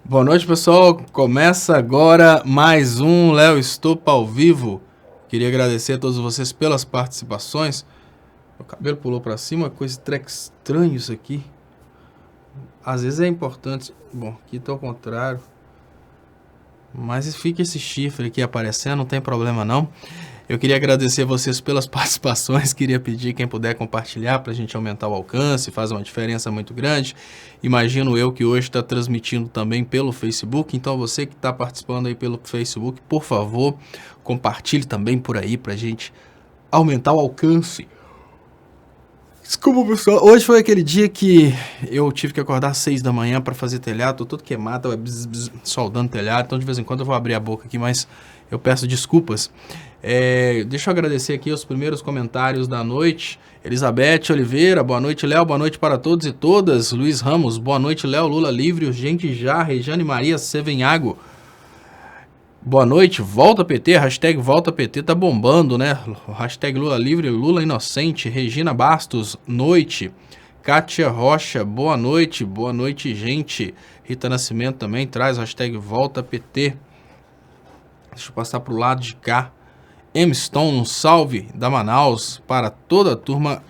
Boa noite, pessoal. Começa agora mais um Léo Estopa ao vivo. Queria agradecer a todos vocês pelas participações. Meu cabelo pulou para cima, coisa estranho isso aqui. Às vezes é importante. Bom, aqui tá ao contrário. Mas fica esse chifre aqui aparecendo, não tem problema não. Eu queria agradecer vocês pelas participações, queria pedir quem puder compartilhar para a gente aumentar o alcance, faz uma diferença muito grande. Imagino eu que hoje está transmitindo também pelo Facebook, então você que está participando aí pelo Facebook, por favor, compartilhe também por aí para a gente aumentar o alcance. Desculpa, pessoal. Hoje foi aquele dia que eu tive que acordar às 6 da manhã para fazer telhado. Tô todo queimado, soldando telhado. Então, de vez em quando eu vou abrir a boca aqui, mas eu peço desculpas. Deixa eu agradecer aqui os primeiros comentários da noite. Elizabeth Oliveira, boa noite, Léo. Boa noite para todos e todas. Luiz Ramos, boa noite, Léo. Lula livre, urgente já. Rejane Maria Sevenhago. Boa noite, volta PT, hashtag volta PT tá bombando, né? Hashtag Lula livre, Lula inocente, Regina Bastos, noite. Kátia Rocha, boa noite, gente. Rita Nascimento também traz hashtag volta PT. Deixa eu passar pro lado de cá. M. Stone, um salve da Manaus para toda a turma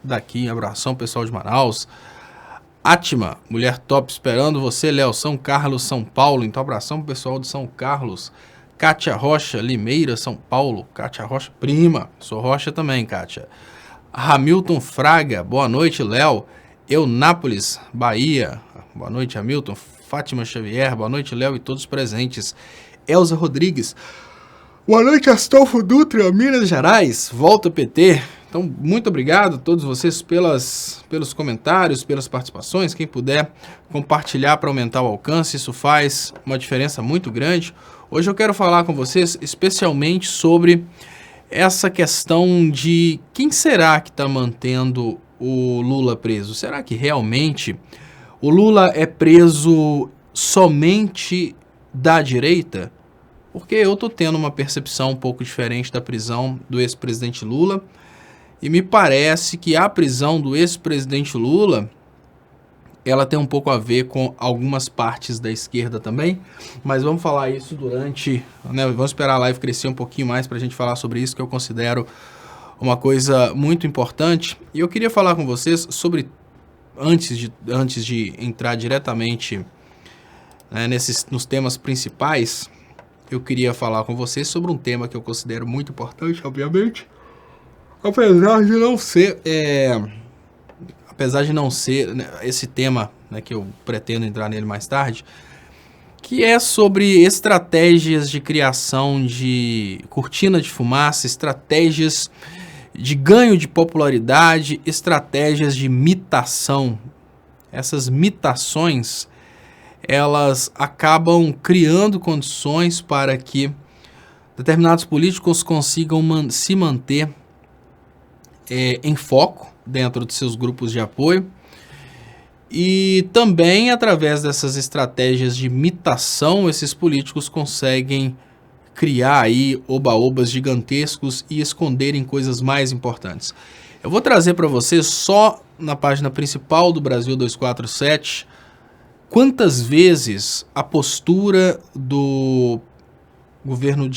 daqui. Abração, pessoal de Manaus. Atma, mulher top esperando você, Léo, São Carlos, São Paulo. Então, abração pro pessoal de São Carlos. Kátia Rocha, Limeira, São Paulo. Kátia Rocha, prima. Sou Rocha também, Kátia. Hamilton Fraga, boa noite, Léo. Eunápolis, Bahia. Boa noite, Hamilton. Fátima Xavier, boa noite, Léo e todos presentes. Elza Rodrigues. Boa noite, Astolfo Dutra, Minas Gerais. Volta PT. Então, muito obrigado a todos vocês pelos comentários, pelas participações. Quem puder compartilhar para aumentar o alcance, isso faz uma diferença muito grande. Hoje eu quero falar com vocês especialmente sobre essa questão de quem será que está mantendo o Lula preso. Será que realmente o Lula é preso somente da direita? Porque eu estou tendo uma percepção um pouco diferente da prisão do ex-presidente Lula. E me parece que a prisão do ex-presidente Lula, ela tem um pouco a ver com algumas partes da esquerda também, mas vamos falar isso durante, né, vamos esperar a live crescer um pouquinho mais para a gente falar sobre isso, que eu considero uma coisa muito importante. E eu queria falar com vocês sobre, antes de entrar diretamente, né, nos temas principais, eu queria falar com vocês sobre um tema que eu considero muito importante, obviamente. Apesar de não ser né, esse tema, né, que eu pretendo entrar nele mais tarde, que é sobre estratégias de criação de cortina de fumaça, estratégias de ganho de popularidade, estratégias de mitação. Essas mitações, elas acabam criando condições para que determinados políticos consigam se manter em foco dentro de seus grupos de apoio e também através dessas estratégias de imitação esses políticos conseguem criar aí oba-obas gigantescos e esconderem coisas mais importantes. Eu vou trazer para vocês só na página principal do Brasil 247 quantas vezes a postura do governo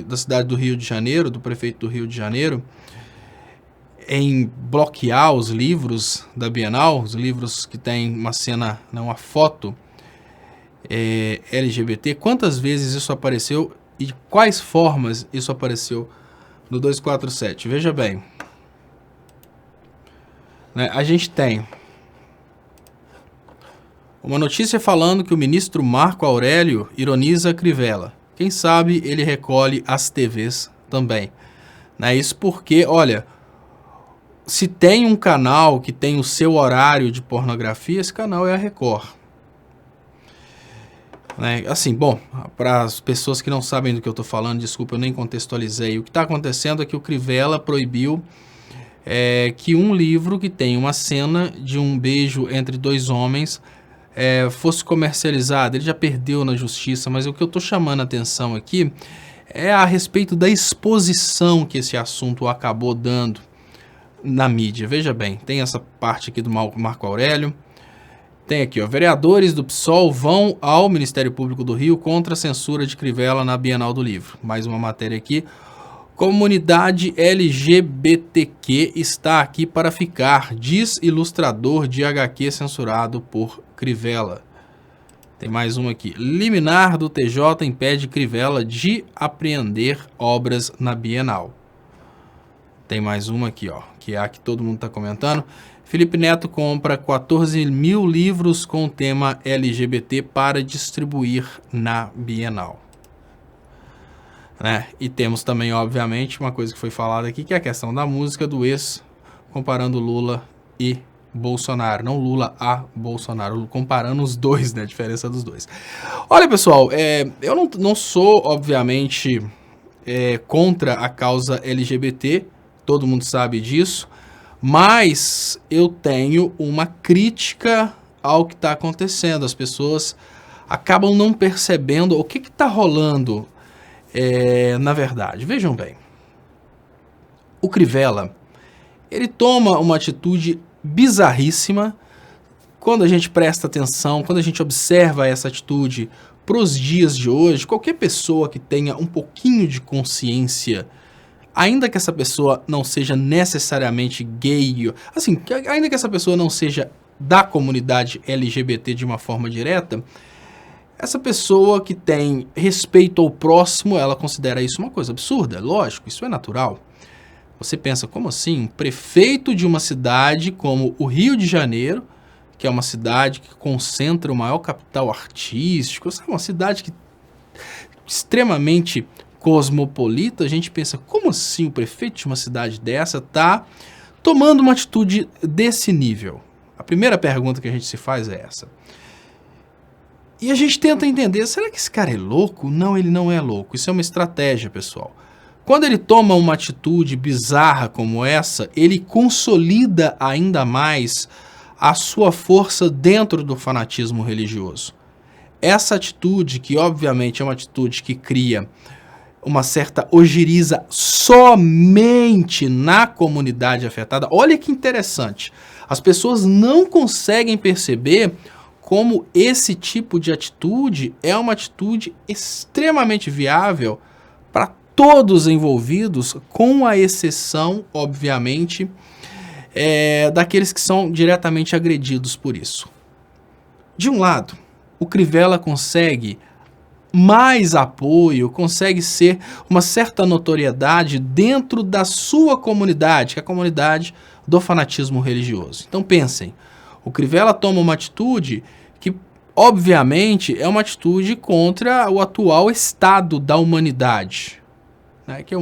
da cidade do Rio de Janeiro, do prefeito do Rio de Janeiro, em bloquear os livros da Bienal, os livros que tem uma cena, uma foto LGBT, quantas vezes isso apareceu e de quais formas isso apareceu no 247. Veja bem, né, a gente tem uma notícia falando que o ministro Marco Aurélio ironiza Crivella. Quem sabe ele recolhe as TVs também. Né? Isso porque, olha, se tem um canal que tem o seu horário de pornografia, esse canal é a Record. Né? Assim, bom, para as pessoas que não sabem do que eu estou falando, desculpa, eu nem contextualizei. O que está acontecendo é que o Crivella proibiu que um livro que tem uma cena de um beijo entre dois homens fosse comercializado. Ele já perdeu na justiça, mas o que eu estou chamando a atenção aqui é a respeito da exposição que esse assunto acabou dando na mídia. Veja bem, tem essa parte aqui do Marco Aurélio, Tem aqui, ó, vereadores do PSOL vão ao Ministério Público do Rio contra a censura de Crivella na Bienal do Livro. Mais uma matéria aqui. Comunidade LGBTQ está aqui para ficar, diz ilustrador de HQ censurado por Crivella. Tem mais uma aqui. Liminar do TJ impede Crivella de apreender obras na Bienal. Tem mais uma aqui, ó, que é a que todo mundo está comentando. Felipe Neto compra 14 mil livros com o tema LGBT para distribuir na Bienal. Né? E temos também, obviamente, uma coisa que foi falada aqui, que é a questão da música do ex, comparando Lula e Bolsonaro. Não Lula a Bolsonaro, comparando os dois, né? A diferença dos dois. Olha, pessoal, eu não sou, obviamente, contra a causa LGBT, todo mundo sabe disso, mas eu tenho uma crítica ao que está acontecendo. As pessoas acabam não percebendo o que está rolando. Na verdade, vejam bem, o Crivella, ele toma uma atitude bizarríssima quando a gente presta atenção, quando a gente observa essa atitude para os dias de hoje. Qualquer pessoa que tenha um pouquinho de consciência, ainda que essa pessoa não seja necessariamente gay, assim, ainda que essa pessoa não seja da comunidade LGBT de uma forma direta, essa pessoa que tem respeito ao próximo, ela considera isso uma coisa absurda. Lógico, isso é natural. Você pensa, como assim? Um prefeito de uma cidade como o Rio de Janeiro, que é uma cidade que concentra o maior capital artístico, uma cidade que extremamente cosmopolita, a gente pensa, como assim o prefeito de uma cidade dessa está tomando uma atitude desse nível? A primeira pergunta que a gente se faz é essa. E a gente tenta entender, será que esse cara é louco? Não, ele não é louco. Isso é uma estratégia, pessoal. Quando ele toma uma atitude bizarra como essa, ele consolida ainda mais a sua força dentro do fanatismo religioso. Essa atitude, que obviamente é uma atitude que cria uma certa ojeriza somente na comunidade afetada. Olha que interessante. As pessoas não conseguem perceber como esse tipo de atitude é uma atitude extremamente viável para todos envolvidos, com a exceção, obviamente, daqueles que são diretamente agredidos por isso. De um lado, o Crivella consegue mais apoio, consegue ser uma certa notoriedade dentro da sua comunidade, que é a comunidade do fanatismo religioso. Então pensem, o Crivella toma uma atitude que, obviamente, é uma atitude contra o atual estado da humanidade. Né? Que é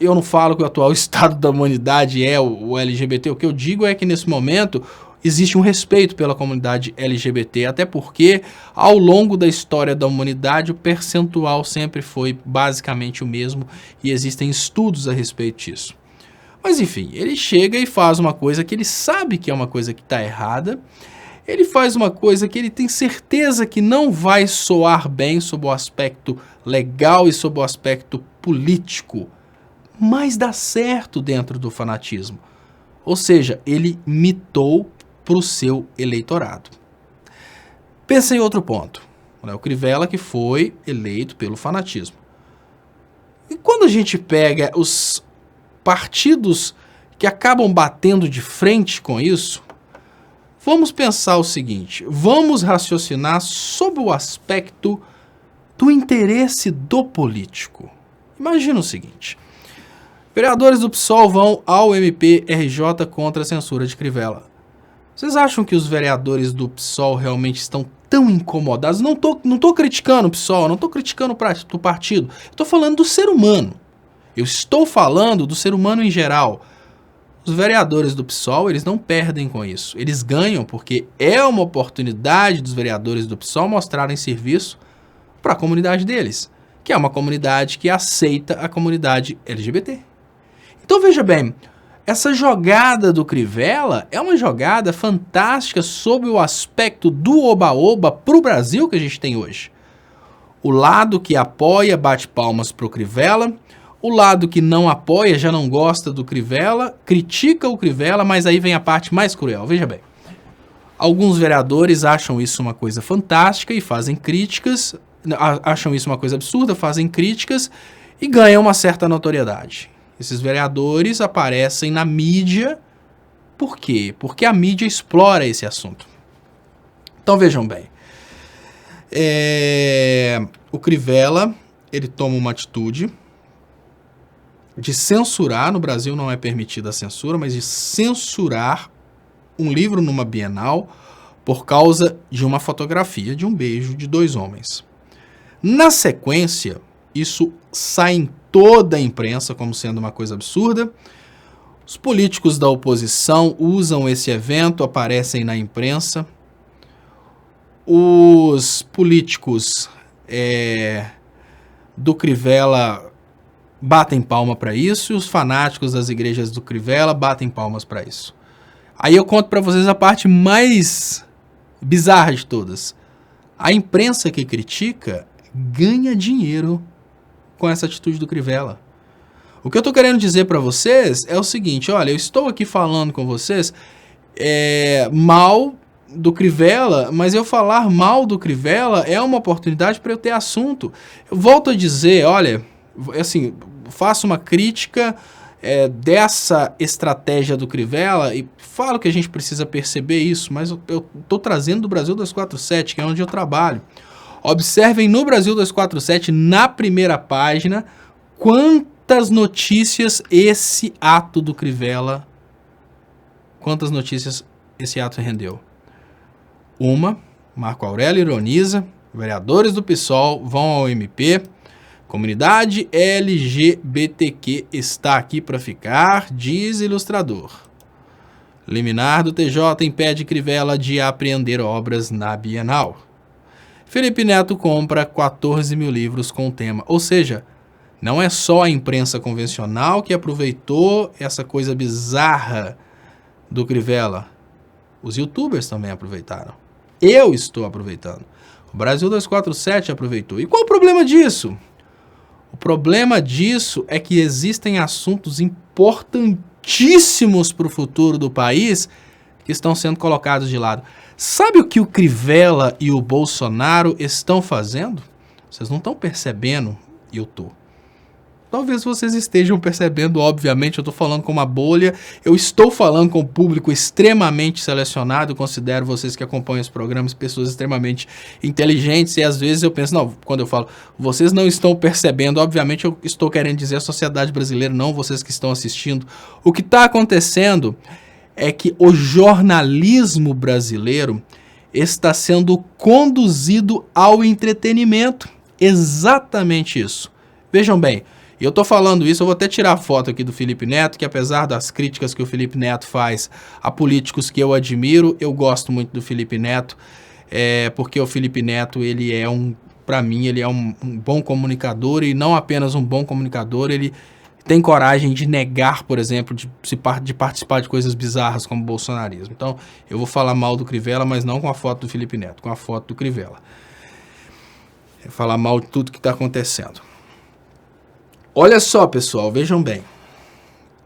eu não falo que o atual estado da humanidade é o LGBT, o que eu digo é que nesse momento existe um respeito pela comunidade LGBT, até porque ao longo da história da humanidade o percentual sempre foi basicamente o mesmo e existem estudos a respeito disso. Mas enfim, ele chega e faz uma coisa que ele sabe que é uma coisa que está errada, ele faz uma coisa que ele tem certeza que não vai soar bem sob o aspecto legal e sob o aspecto político, mas dá certo dentro do fanatismo. Ou seja, ele mitou para o seu eleitorado. Pensa em outro ponto. O Crivella que foi eleito pelo fanatismo. E quando a gente pega os partidos que acabam batendo de frente com isso, vamos pensar o seguinte, vamos raciocinar sobre o aspecto do interesse do político. Imagina o seguinte, vereadores do PSOL vão ao MPRJ contra a censura de Crivella. Vocês acham que os vereadores do PSOL realmente estão tão incomodados? Não tô criticando o PSOL, não estou criticando o partido, estou falando do ser humano. Eu estou falando do ser humano em geral. Os vereadores do PSOL, eles não perdem com isso. Eles ganham porque é uma oportunidade dos vereadores do PSOL mostrarem serviço para a comunidade deles, que é uma comunidade que aceita a comunidade LGBT. Então veja bem, essa jogada do Crivella é uma jogada fantástica sob o aspecto do oba-oba para o Brasil que a gente tem hoje. O lado que apoia bate palmas para o Crivella, o lado que não apoia, já não gosta do Crivella, critica o Crivella, mas aí vem a parte mais cruel. Veja bem, Alguns vereadores acham isso uma coisa fantástica e fazem críticas, acham isso uma coisa absurda, fazem críticas e ganham uma certa notoriedade. Esses vereadores aparecem na mídia. Por quê? Porque a mídia explora esse assunto. Então vejam bem. O Crivella, ele toma uma atitude de censurar, no Brasil não é permitida a censura, mas de censurar um livro numa Bienal por causa de uma fotografia de um beijo de 2 homens. Na sequência, isso sai em toda a imprensa como sendo uma coisa absurda. Os políticos da oposição usam esse evento, aparecem na imprensa. Os políticos do Crivella batem palma para isso e os fanáticos das igrejas do Crivella batem palmas para isso. Aí eu conto para vocês a parte mais bizarra de todas. A imprensa que critica ganha dinheiro com essa atitude do Crivella. O que eu tô querendo dizer para vocês é o seguinte, olha, eu estou aqui falando com vocês mal do Crivella, mas eu falar mal do Crivella é uma oportunidade para eu ter assunto. Eu volto a dizer, olha, assim, faço uma crítica dessa estratégia do Crivella e falo que a gente precisa perceber isso, mas eu estou trazendo do Brasil 247, que é onde eu trabalho. Observem no Brasil 247, na primeira página, quantas notícias esse ato do Crivella, quantas notícias esse ato rendeu. Marco Aurélio ironiza, vereadores do PSOL vão ao MP, comunidade LGBTQ está aqui para ficar, diz ilustrador. Liminar do TJ impede Crivella de apreender obras na Bienal. Felipe Neto compra 14 mil livros com o tema. Ou seja, não é só a imprensa convencional que aproveitou essa coisa bizarra do Crivella. Os youtubers também aproveitaram. Eu estou aproveitando. O Brasil 247 aproveitou. E qual o problema disso? O problema disso é que existem assuntos importantíssimos para o futuro do país que estão sendo colocados de lado. Sabe o que o Crivella e o Bolsonaro estão fazendo? Vocês não estão percebendo, e eu tô. Talvez vocês estejam percebendo, obviamente, eu estou falando com uma bolha, eu estou falando com um público extremamente selecionado, eu considero vocês que acompanham esse programa pessoas extremamente inteligentes, e às vezes eu penso, não, quando eu falo, vocês não estão percebendo, obviamente eu estou querendo dizer a sociedade brasileira, não vocês que estão assistindo. O que está acontecendo é que o jornalismo brasileiro está sendo conduzido ao entretenimento. Exatamente isso. Vejam bem, e eu tô falando isso, eu vou até tirar a foto aqui do Felipe Neto, que apesar das críticas que o Felipe Neto faz a políticos que eu admiro, eu gosto muito do Felipe Neto, porque o Felipe Neto, ele é para mim, ele é um bom comunicador, e não apenas um bom comunicador, ele tem coragem de negar, por exemplo, de participar de coisas bizarras como o bolsonarismo. Então, eu vou falar mal do Crivella, mas não com a foto do Felipe Neto, com a foto do Crivella. Eu vou falar mal de tudo que está acontecendo. Olha só, pessoal, vejam bem.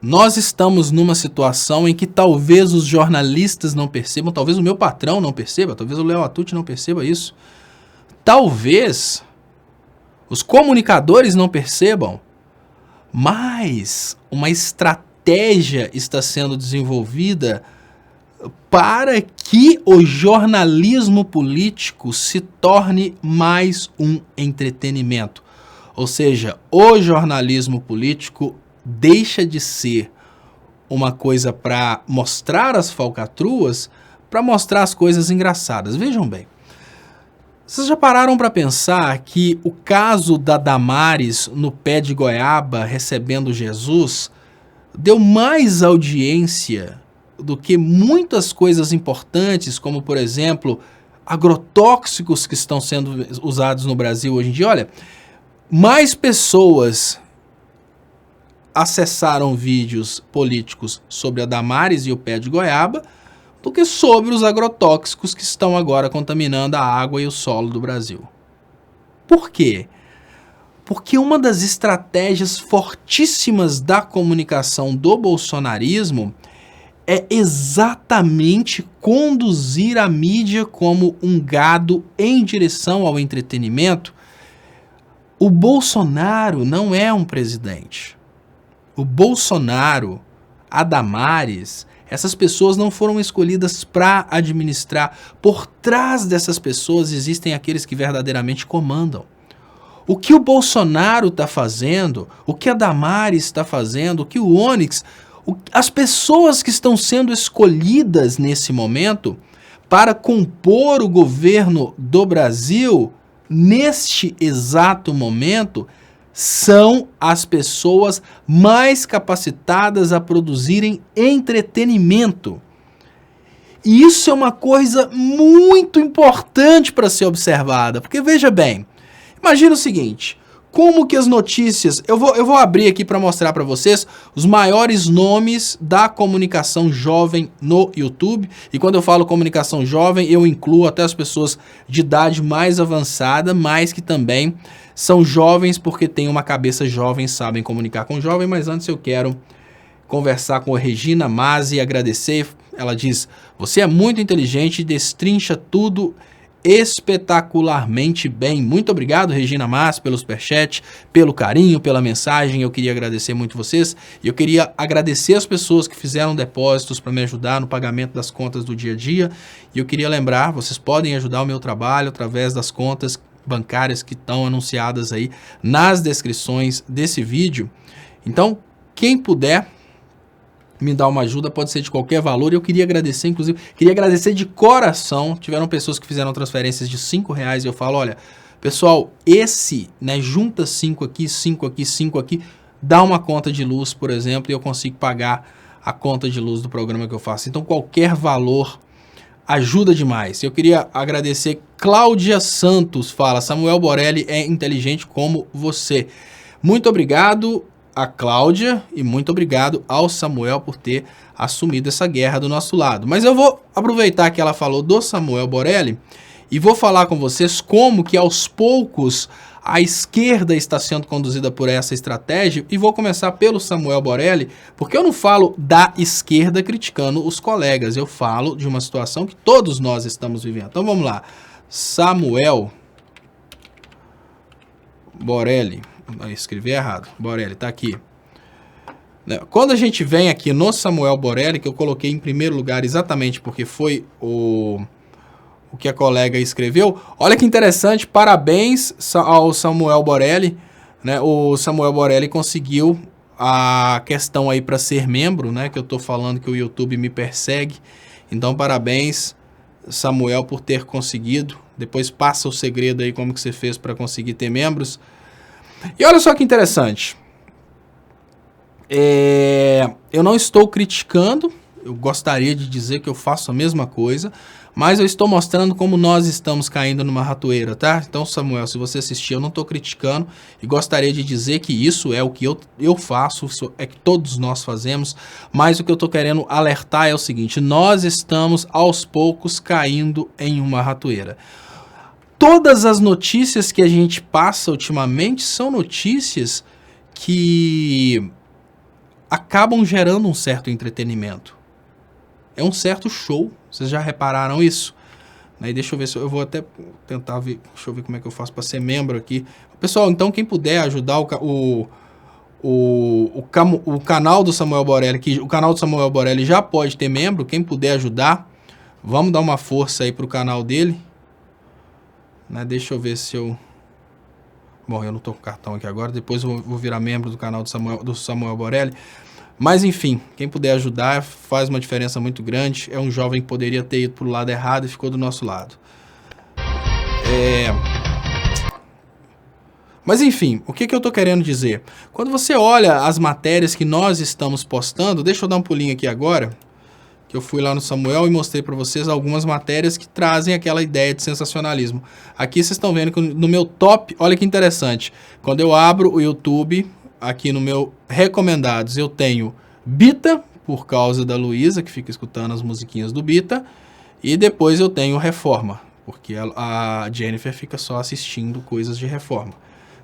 Nós estamos numa situação em que talvez os jornalistas não percebam, talvez o meu patrão não perceba, talvez o Léo Atucci não perceba isso. Talvez os comunicadores não percebam, mas uma estratégia está sendo desenvolvida para que o jornalismo político se torne mais um entretenimento. Ou seja, o jornalismo político deixa de ser uma coisa para mostrar as falcatruas, para mostrar as coisas engraçadas. Vejam bem, vocês já pararam para pensar que o caso da Damares no pé de goiaba recebendo Jesus deu mais audiência do que muitas coisas importantes, como, por exemplo, agrotóxicos que estão sendo usados no Brasil hoje em dia? Olha, mais pessoas acessaram vídeos políticos sobre a Damares e o pé de goiaba do que sobre os agrotóxicos que estão agora contaminando a água e o solo do Brasil. Por quê? Porque uma das estratégias fortíssimas da comunicação do bolsonarismo é exatamente conduzir a mídia como um gado em direção ao entretenimento. O Bolsonaro não é um presidente. O Bolsonaro, a Damares, essas pessoas não foram escolhidas para administrar. Por trás dessas pessoas existem aqueles que verdadeiramente comandam. O que o Bolsonaro está fazendo, o que a Damares está fazendo, o que o Onyx, as pessoas que estão sendo escolhidas nesse momento para compor o governo do Brasil, neste exato momento, são as pessoas mais capacitadas a produzirem entretenimento. E isso é uma coisa muito importante para ser observada, porque veja bem, imagina o seguinte, como que as notícias... Eu vou abrir aqui para mostrar para vocês os maiores nomes da comunicação jovem no YouTube. E quando eu falo comunicação jovem, eu incluo até as pessoas de idade mais avançada, mas que também são jovens porque têm uma cabeça jovem, sabem comunicar com jovem. Mas antes eu quero conversar com a Regina Mazzi e agradecer. Ela diz, você é muito inteligente e destrincha tudo espetacularmente bem. Muito obrigado, Regina Mas, pelo superchat, pelo carinho, pela mensagem. Eu queria agradecer muito vocês e eu queria agradecer as pessoas que fizeram depósitos para me ajudar no pagamento das contas do dia a dia. E eu queria lembrar, vocês podem ajudar o meu trabalho através das contas bancárias que estão anunciadas aí nas descrições desse vídeo. Então, quem puder me dar uma ajuda, pode ser de qualquer valor. Eu queria agradecer, inclusive, queria agradecer de coração. Tiveram pessoas que fizeram transferências de R$5 e eu falo, olha, pessoal, esse, né, junta 5 aqui, 5 aqui, 5 aqui, dá uma conta de luz, por exemplo, e eu consigo pagar a conta de luz do programa que eu faço. Então, qualquer valor ajuda demais. Eu queria agradecer, Cláudia Santos fala, Samuel Borelli é inteligente como você. Muito obrigado a Cláudia e muito obrigado ao Samuel por ter assumido essa guerra do nosso lado. Mas eu vou aproveitar que ela falou do Samuel Borelli e vou falar com vocês como que aos poucos a esquerda está sendo conduzida por essa estratégia e vou começar pelo Samuel Borelli, porque eu não falo da esquerda criticando os colegas, eu falo de uma situação que todos nós estamos vivendo. Então vamos lá, Samuel Borelli. Escrevi errado, Borelli, tá aqui. Quando a gente vem aqui no Samuel Borelli, que eu coloquei em primeiro lugar exatamente porque foi o que a colega escreveu, olha que interessante, parabéns ao Samuel Borelli, né? O Samuel Borelli conseguiu a questão aí para ser membro, né? Que eu tô falando que o YouTube me persegue, então parabéns, Samuel, por ter conseguido. Depois passa o segredo aí, como que você fez para conseguir ter membros. E olha só que interessante, eu não estou criticando, eu gostaria de dizer que eu faço a mesma coisa, mas eu estou mostrando como nós estamos caindo numa ratoeira, tá? Então, Samuel, se você assistir, eu não estou criticando e gostaria de dizer que isso é o que eu faço, é que todos nós fazemos, mas o que eu estou querendo alertar é o seguinte, nós estamos aos poucos caindo em uma ratoeira. Todas as notícias que a gente passa ultimamente são notícias que acabam gerando um certo entretenimento. É um certo show, vocês já repararam isso? Aí deixa eu ver se eu vou até tentar ver, deixa eu ver como é que eu faço para ser membro aqui. Pessoal, então quem puder ajudar o canal do Samuel Borelli, que o canal do Samuel Borelli já pode ter membro, quem puder ajudar, vamos dar uma força aí pro canal dele. Né, deixa eu ver se eu... Bom, eu não tô com cartão aqui agora, depois eu vou virar membro do canal do Samuel Borelli. Mas enfim, quem puder ajudar faz uma diferença muito grande. É um jovem que poderia ter ido pro lado errado e ficou do nosso lado. Mas enfim, o que eu tô querendo dizer? Quando você olha as matérias que nós estamos postando, deixa eu dar um pulinho aqui agora, que eu fui lá no Samuel e mostrei para vocês algumas matérias que trazem aquela ideia de sensacionalismo. Aqui vocês estão vendo que no meu top, olha que interessante, quando eu abro o YouTube, aqui no meu recomendados, eu tenho Bita, por causa da Luísa, que fica escutando as musiquinhas do Bita, e depois eu tenho Reforma, porque a Jennifer fica só assistindo coisas de reforma.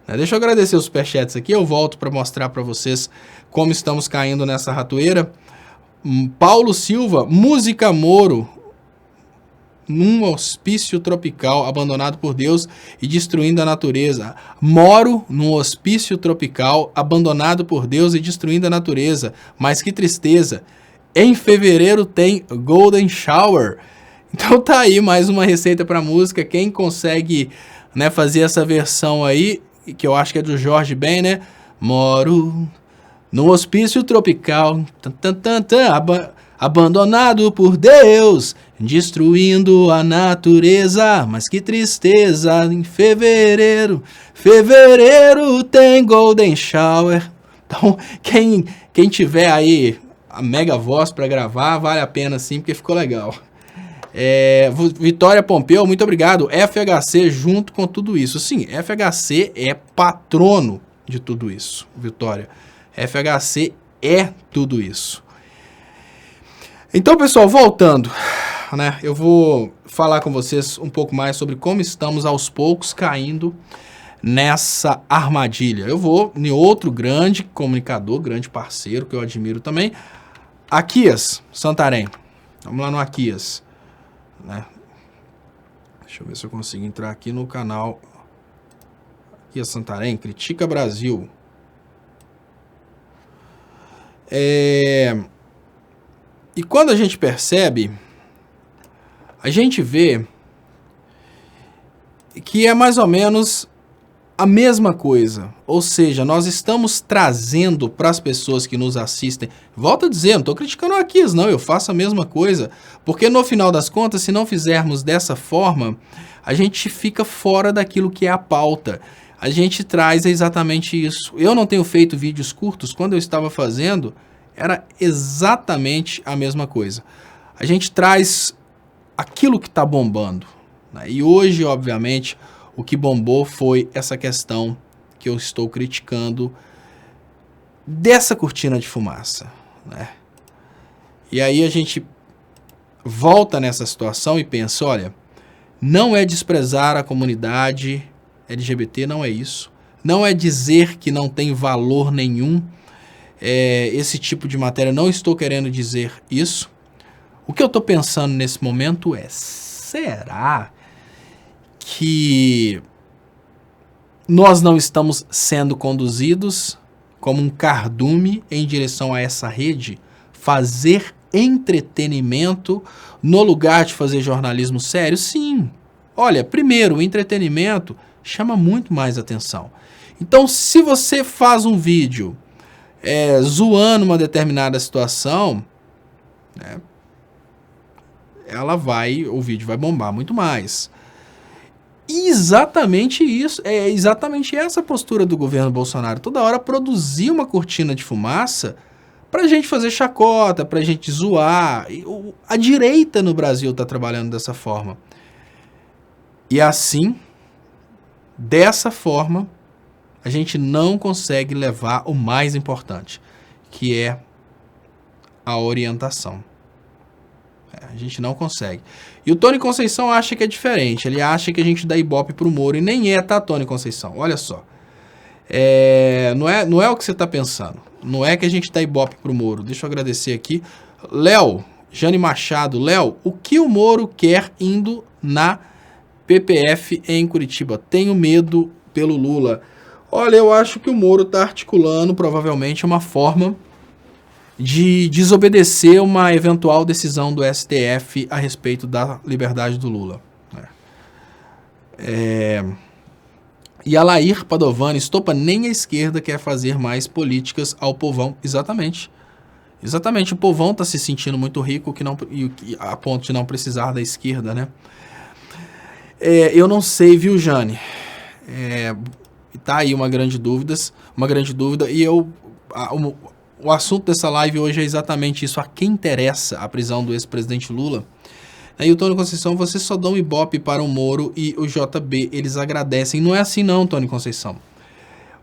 Deixa eu agradecer os superchats aqui, eu volto para mostrar para vocês como estamos caindo nessa ratoeira. Paulo Silva, música Moro, num hospício tropical, abandonado por Deus e destruindo a natureza. Moro num hospício tropical, abandonado por Deus e destruindo a natureza. Mas que tristeza. Em fevereiro tem Golden Shower. Então tá aí mais uma receita para música. Quem consegue, né, fazer essa versão aí, que eu acho que é do Jorge Ben, né? Moro num hospício tropical, abandonado por Deus, destruindo a natureza. Mas que tristeza, em fevereiro tem Golden Shower. Então, quem tiver aí a mega voz para gravar, vale a pena sim, porque ficou legal. Vitória Pompeu, muito obrigado. FHC junto com tudo isso. Sim, FHC é patrono de tudo isso, Vitória. FHC é tudo isso. Então, pessoal, voltando, né? Eu vou falar com vocês um pouco mais sobre como estamos aos poucos caindo nessa armadilha. Eu vou em outro grande comunicador, grande parceiro que eu admiro também, Aquias Santarém. Vamos lá no Aquias, né? Deixa eu ver se eu consigo entrar aqui no canal Aquias Santarém, Critica Brasil. E quando a gente percebe, a gente vê que é mais ou menos a mesma coisa. Ou seja, nós estamos trazendo para as pessoas que nos assistem. Volto a dizer, não estou criticando aqui, não, eu faço a mesma coisa. Porque no final das contas, se não fizermos dessa forma, a gente fica fora daquilo que é a pauta. A gente traz exatamente isso. Eu não tenho feito vídeos curtos, quando eu estava fazendo, era exatamente a mesma coisa. A gente traz aquilo que está bombando, né? E hoje, obviamente, o que bombou foi essa questão que eu estou criticando dessa cortina de fumaça, né? E aí a gente volta nessa situação e pensa, olha, não é desprezar a comunidade LGBT, não é isso. Não é dizer que não tem valor nenhum esse tipo de matéria, não estou querendo dizer isso. O que eu estou pensando nesse momento é, será que nós não estamos sendo conduzidos como um cardume em direção a essa rede? Fazer entretenimento no lugar de fazer jornalismo sério? Sim. Olha, primeiro, o entretenimento chama muito mais atenção. Então, se você faz um vídeo zoando uma determinada situação, né, o vídeo vai bombar muito mais. E exatamente isso, é exatamente essa postura do governo Bolsonaro. Toda hora produzir uma cortina de fumaça pra gente fazer chacota, pra gente zoar. A direita no Brasil está trabalhando dessa forma. E assim, dessa forma, a gente não consegue levar o mais importante, que é a orientação. A gente não consegue. E o Tony Conceição acha que é diferente. Ele acha que a gente dá ibope pro Moro. E nem é, tá, Tony Conceição? Olha só. Não é o que você está pensando. Não é que a gente dá ibope pro Moro. Deixa eu agradecer aqui. Léo, Jane Machado. Léo, o que o Moro quer indo na PPF em Curitiba? Tenho medo pelo Lula. Olha, eu acho que o Moro está articulando provavelmente uma forma de desobedecer uma eventual decisão do STF a respeito da liberdade do Lula. E a Lair Padovani, estopa, nem a esquerda quer fazer mais políticas ao povão. Exatamente. Exatamente, o povão está se sentindo muito rico a ponto de não precisar da esquerda, né? Eu não sei, viu, Jane? Tá aí uma grande dúvida, e o assunto dessa live hoje é exatamente isso. A quem interessa a prisão do ex-presidente Lula? E o Tony Conceição, vocês só dão ibope para o Moro e o JB, eles agradecem. Não é assim não, Tony Conceição.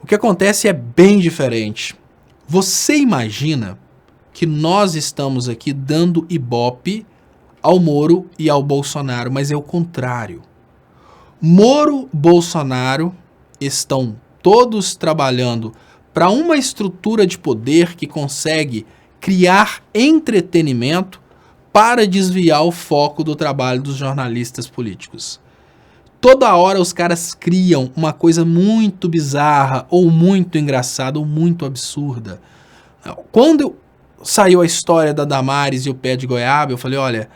O que acontece é bem diferente. Você imagina que nós estamos aqui dando ibope ao Moro e ao Bolsonaro, mas é o contrário. Moro, Bolsonaro estão todos trabalhando para uma estrutura de poder que consegue criar entretenimento para desviar o foco do trabalho dos jornalistas políticos. Toda hora os caras criam uma coisa muito bizarra, ou muito engraçada, ou muito absurda. Quando saiu a história da Damares e o pé de goiaba, eu falei, olha,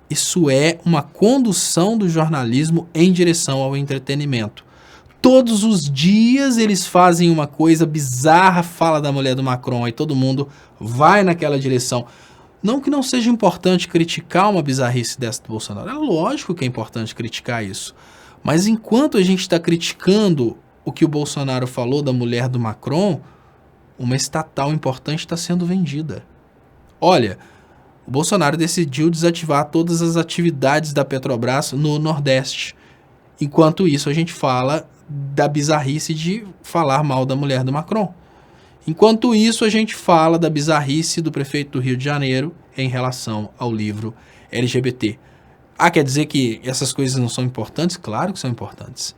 isso é uma condução do jornalismo em direção ao entretenimento. Todos os dias eles fazem uma coisa bizarra, fala da mulher do Macron, aí todo mundo vai naquela direção. Não que não seja importante criticar uma bizarrice dessa do Bolsonaro. É lógico que é importante criticar isso. Mas enquanto a gente está criticando o que o Bolsonaro falou da mulher do Macron, uma estatal importante está sendo vendida. Olha, o Bolsonaro decidiu desativar todas as atividades da Petrobras no Nordeste. Enquanto isso, a gente fala da bizarrice de falar mal da mulher do Macron. Enquanto isso, a gente fala da bizarrice do prefeito do Rio de Janeiro em relação ao livro LGBT. Quer dizer que essas coisas não são importantes? Claro que são importantes.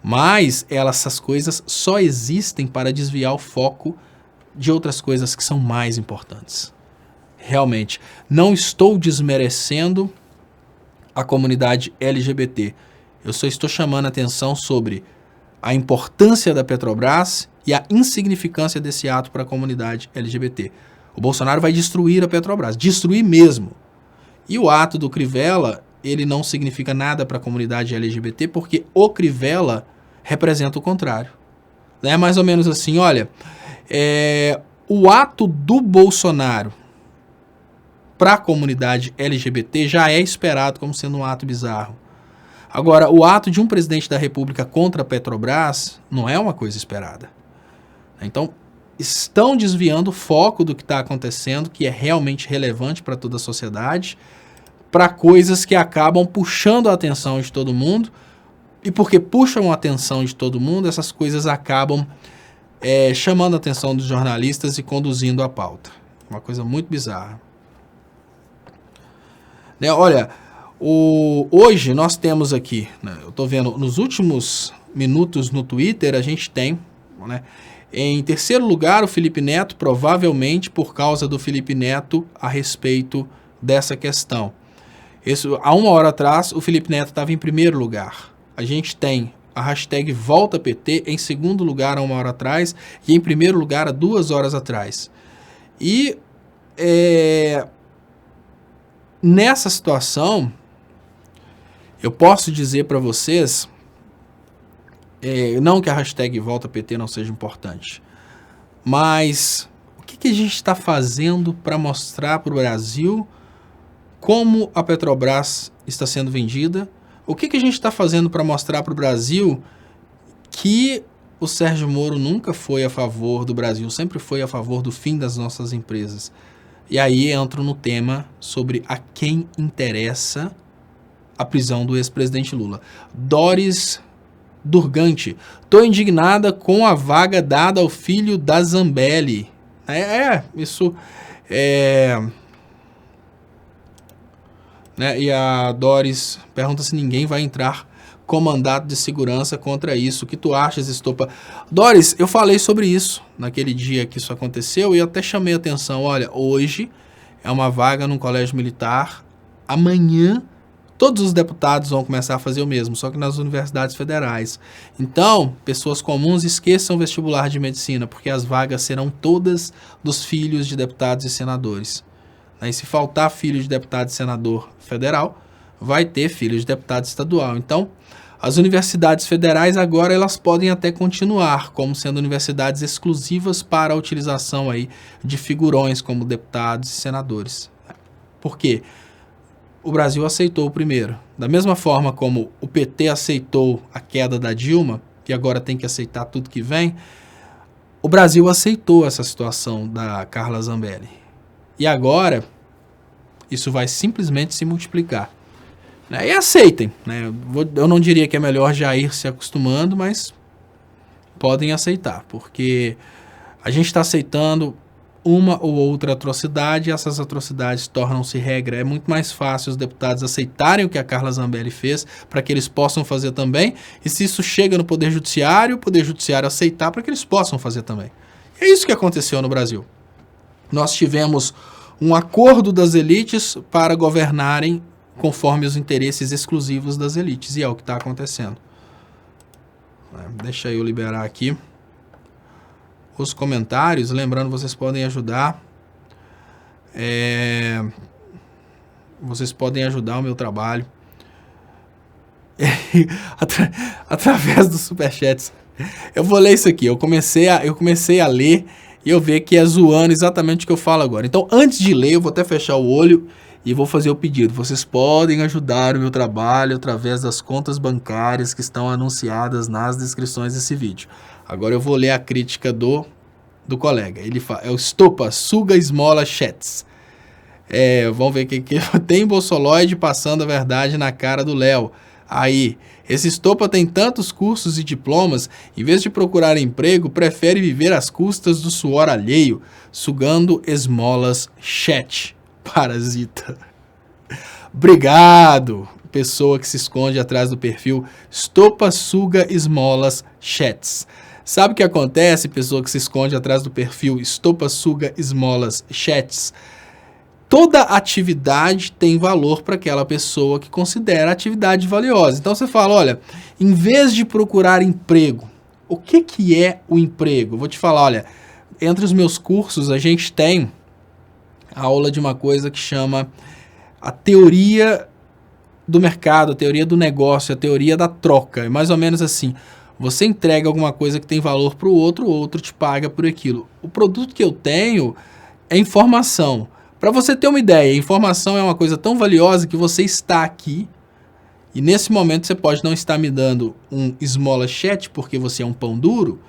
Mas essas coisas só existem para desviar o foco de outras coisas que são mais importantes. Realmente, não estou desmerecendo a comunidade LGBT. Eu só estou chamando a atenção sobre a importância da Petrobras e a insignificância desse ato para a comunidade LGBT. O Bolsonaro vai destruir a Petrobras, destruir mesmo. E o ato do Crivella, ele não significa nada para a comunidade LGBT, porque o Crivella representa o contrário. É mais ou menos assim, olha, o ato do Bolsonaro para a comunidade LGBT já é esperado como sendo um ato bizarro. Agora, o ato de um presidente da República contra a Petrobras não é uma coisa esperada. Então, estão desviando o foco do que está acontecendo, que é realmente relevante para toda a sociedade, para coisas que acabam puxando a atenção de todo mundo, e porque puxam a atenção de todo mundo, essas coisas acabam chamando a atenção dos jornalistas e conduzindo a pauta. Uma coisa muito bizarra. Olha, hoje nós temos aqui, né, eu estou vendo nos últimos minutos no Twitter, a gente tem, né, em terceiro lugar o Felipe Neto, provavelmente por causa do Felipe Neto a respeito dessa questão. Há uma hora atrás o Felipe Neto estava em primeiro lugar. A gente tem a hashtag VoltaPT em segundo lugar há uma hora atrás e em primeiro lugar há 2 horas atrás. E nessa situação, eu posso dizer para vocês, não que a hashtag VoltaPT não seja importante, mas o que a gente está fazendo para mostrar para o Brasil como a Petrobras está sendo vendida? O que a gente está fazendo para mostrar para o Brasil que o Sérgio Moro nunca foi a favor do Brasil, sempre foi a favor do fim das nossas empresas? E aí entro no tema sobre a quem interessa a prisão do ex-presidente Lula. Doris Durgante. Tô indignada com a vaga dada ao filho da Zambelli. Isso né? E a Doris pergunta se ninguém vai entrar com mandato de segurança contra isso. O que tu achas, Estopa? Doris, eu falei sobre isso naquele dia que isso aconteceu e eu até chamei a atenção. Olha, hoje é uma vaga num colégio militar. Amanhã todos os deputados vão começar a fazer o mesmo, só que nas universidades federais. Então, pessoas comuns, esqueçam o vestibular de medicina, porque as vagas serão todas dos filhos de deputados e senadores. E se faltar filho de deputado e senador federal, vai ter filho de deputado estadual. Então, as universidades federais agora elas podem até continuar como sendo universidades exclusivas para a utilização aí de figurões como deputados e senadores. Por quê? O Brasil aceitou o primeiro. Da mesma forma como o PT aceitou a queda da Dilma, que agora tem que aceitar tudo que vem, o Brasil aceitou essa situação da Carla Zambelli. E agora, isso vai simplesmente se multiplicar. E aceitem. Eu não diria que é melhor já ir se acostumando, mas podem aceitar, porque a gente está aceitando uma ou outra atrocidade e essas atrocidades tornam-se regra. É muito mais fácil os deputados aceitarem o que a Carla Zambelli fez para que eles possam fazer também, e se isso chega no Poder Judiciário, o Poder Judiciário aceitar para que eles possam fazer também. É isso que aconteceu no Brasil. nós tivemos um acordo das elites para governarem conforme os interesses exclusivos das elites. E é o que está acontecendo. Deixa eu liberar aqui os comentários. Lembrando, vocês podem ajudar. Vocês podem ajudar o meu trabalho através dos superchats. Eu vou ler isso aqui. Eu comecei a ler e eu ver que é zoando exatamente o que eu falo agora. Então, antes de ler, eu vou até fechar o olho e vou fazer o pedido. Vocês podem ajudar o meu trabalho através das contas bancárias que estão anunciadas nas descrições desse vídeo. Agora eu vou ler a crítica do colega. Ele fala, é o Estopa, suga esmola chats. Vamos ver que tem bolsoloide passando a verdade na cara do Léo. Aí, esse Estopa tem tantos cursos e diplomas, em vez de procurar emprego, prefere viver às custas do suor alheio, sugando esmolas chat. Parasita. Obrigado, pessoa que se esconde atrás do perfil Estopa Suga Esmolas Chats. Sabe o que acontece, pessoa que se esconde atrás do perfil Estopa Suga Esmolas Chats? Toda atividade tem valor para aquela pessoa que considera a atividade valiosa. Então você fala, olha, em vez de procurar emprego, o que é o emprego? Eu vou te falar, olha, entre os meus cursos a gente tem aula de uma coisa que chama a teoria do mercado, a teoria do negócio, a teoria da troca. É mais ou menos assim, você entrega alguma coisa que tem valor para o outro te paga por aquilo. O produto que eu tenho é informação. Para você ter uma ideia, a informação é uma coisa tão valiosa que você está aqui e nesse momento você pode não estar me dando um esmola chat porque você é um pão duro,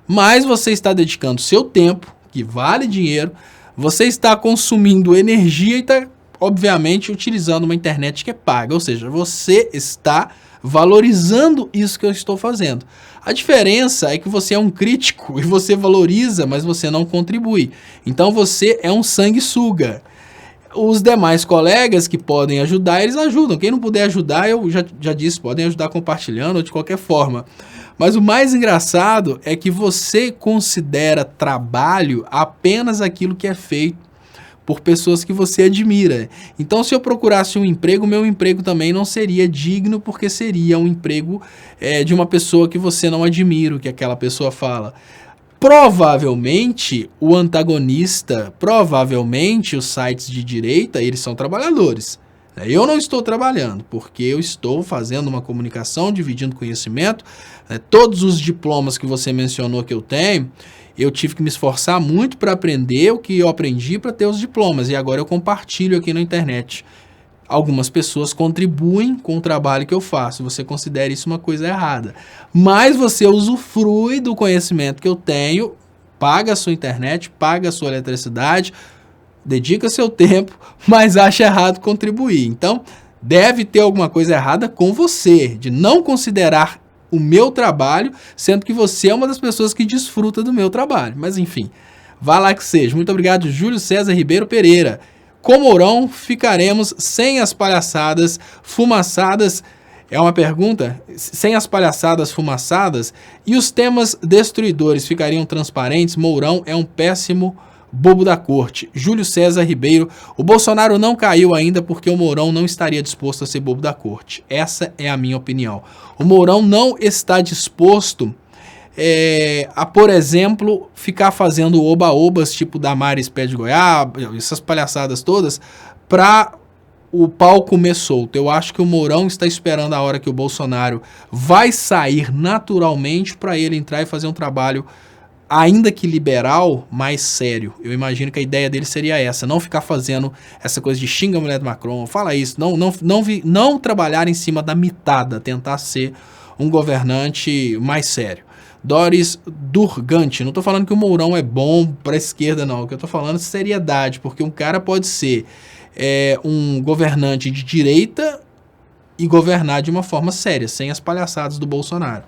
mas você está dedicando seu tempo, que vale dinheiro, você está consumindo energia e está, obviamente, utilizando uma internet que é paga. Ou seja, você está valorizando isso que eu estou fazendo. A diferença é que você é um crítico e você valoriza, mas você não contribui. Então você é um sanguessuga. Os demais colegas que podem ajudar, eles ajudam. Quem não puder ajudar, eu já disse, podem ajudar compartilhando ou de qualquer forma. Mas o mais engraçado é que você considera trabalho apenas aquilo que é feito por pessoas que você admira. Então, se eu procurasse um emprego, meu emprego também não seria digno, porque seria um emprego de uma pessoa que você não admira, o que aquela pessoa fala. Provavelmente, o antagonista, provavelmente os sites de direita, eles são trabalhadores. Eu não estou trabalhando, porque eu estou fazendo uma comunicação, dividindo conhecimento. Todos os diplomas que você mencionou que eu tenho, eu tive que me esforçar muito para aprender o que eu aprendi para ter os diplomas. E agora eu compartilho aqui na internet. Algumas pessoas contribuem com o trabalho que eu faço. Você considera isso uma coisa errada. Mas você usufrui do conhecimento que eu tenho, paga a sua internet, paga a sua eletricidade, dedica seu tempo, mas acha errado contribuir. Então, deve ter alguma coisa errada com você, de não considerar o meu trabalho, sendo que você é uma das pessoas que desfruta do meu trabalho. Mas enfim, vá lá que seja. Muito obrigado, Júlio César Ribeiro Pereira. Com Mourão ficaremos sem as palhaçadas fumaçadas? É uma pergunta? Sem as palhaçadas fumaçadas? E os temas destruidores ficariam transparentes? Mourão é um péssimo bobo da corte. Júlio César Ribeiro. O Bolsonaro não caiu ainda porque o Mourão não estaria disposto a ser bobo da corte. Essa é a minha opinião. O Mourão não está disposto a, por exemplo, ficar fazendo oba-obas tipo Damares Pé de Goiaba, essas palhaçadas todas, para o pau comer solto. Eu acho que o Mourão está esperando a hora que o Bolsonaro vai sair naturalmente para ele entrar e fazer um trabalho, ainda que liberal, mais sério. Eu imagino que a ideia dele seria essa, não ficar fazendo essa coisa de xinga a mulher do Macron, fala isso, não trabalhar em cima da mitada, tentar ser um governante mais sério. Doris Durgante, não estou falando que o Mourão é bom para a esquerda, não. O que eu estou falando é seriedade, porque um cara pode ser um governante de direita e governar de uma forma séria, sem as palhaçadas do Bolsonaro.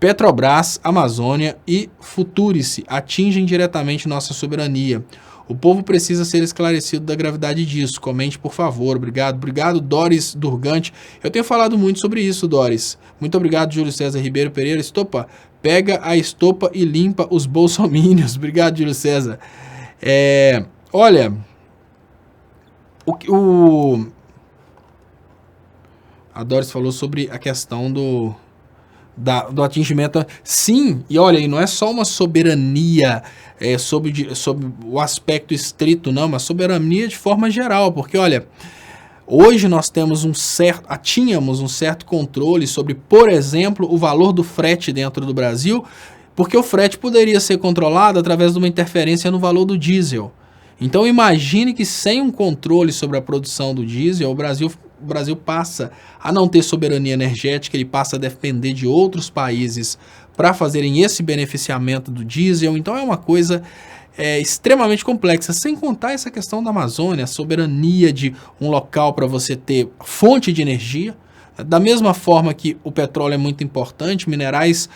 Petrobras, Amazônia e Futurice atingem diretamente nossa soberania. O povo precisa ser esclarecido da gravidade disso. Comente, por favor. Obrigado. Obrigado, Doris Durgante. Eu tenho falado muito sobre isso, Doris. Muito obrigado, Júlio César Ribeiro Pereira. Estopa, pega a estopa e limpa os bolsomínios. Obrigado, Júlio César. Olha, a Doris falou sobre a questão do atingimento. Sim, e olha, e não é só uma soberania sobre o aspecto estrito, não, mas soberania de forma geral, porque olha, hoje nós tínhamos um certo controle sobre, por exemplo, o valor do frete dentro do Brasil, porque o frete poderia ser controlado através de uma interferência no valor do diesel. Então imagine que sem um controle sobre a produção do diesel, o Brasil passa a não ter soberania energética, ele passa a depender de outros países para fazerem esse beneficiamento do diesel. Então é uma coisa extremamente complexa, sem contar essa questão da Amazônia, a soberania de um local para você ter fonte de energia. Da mesma forma que o petróleo é muito importante, minerais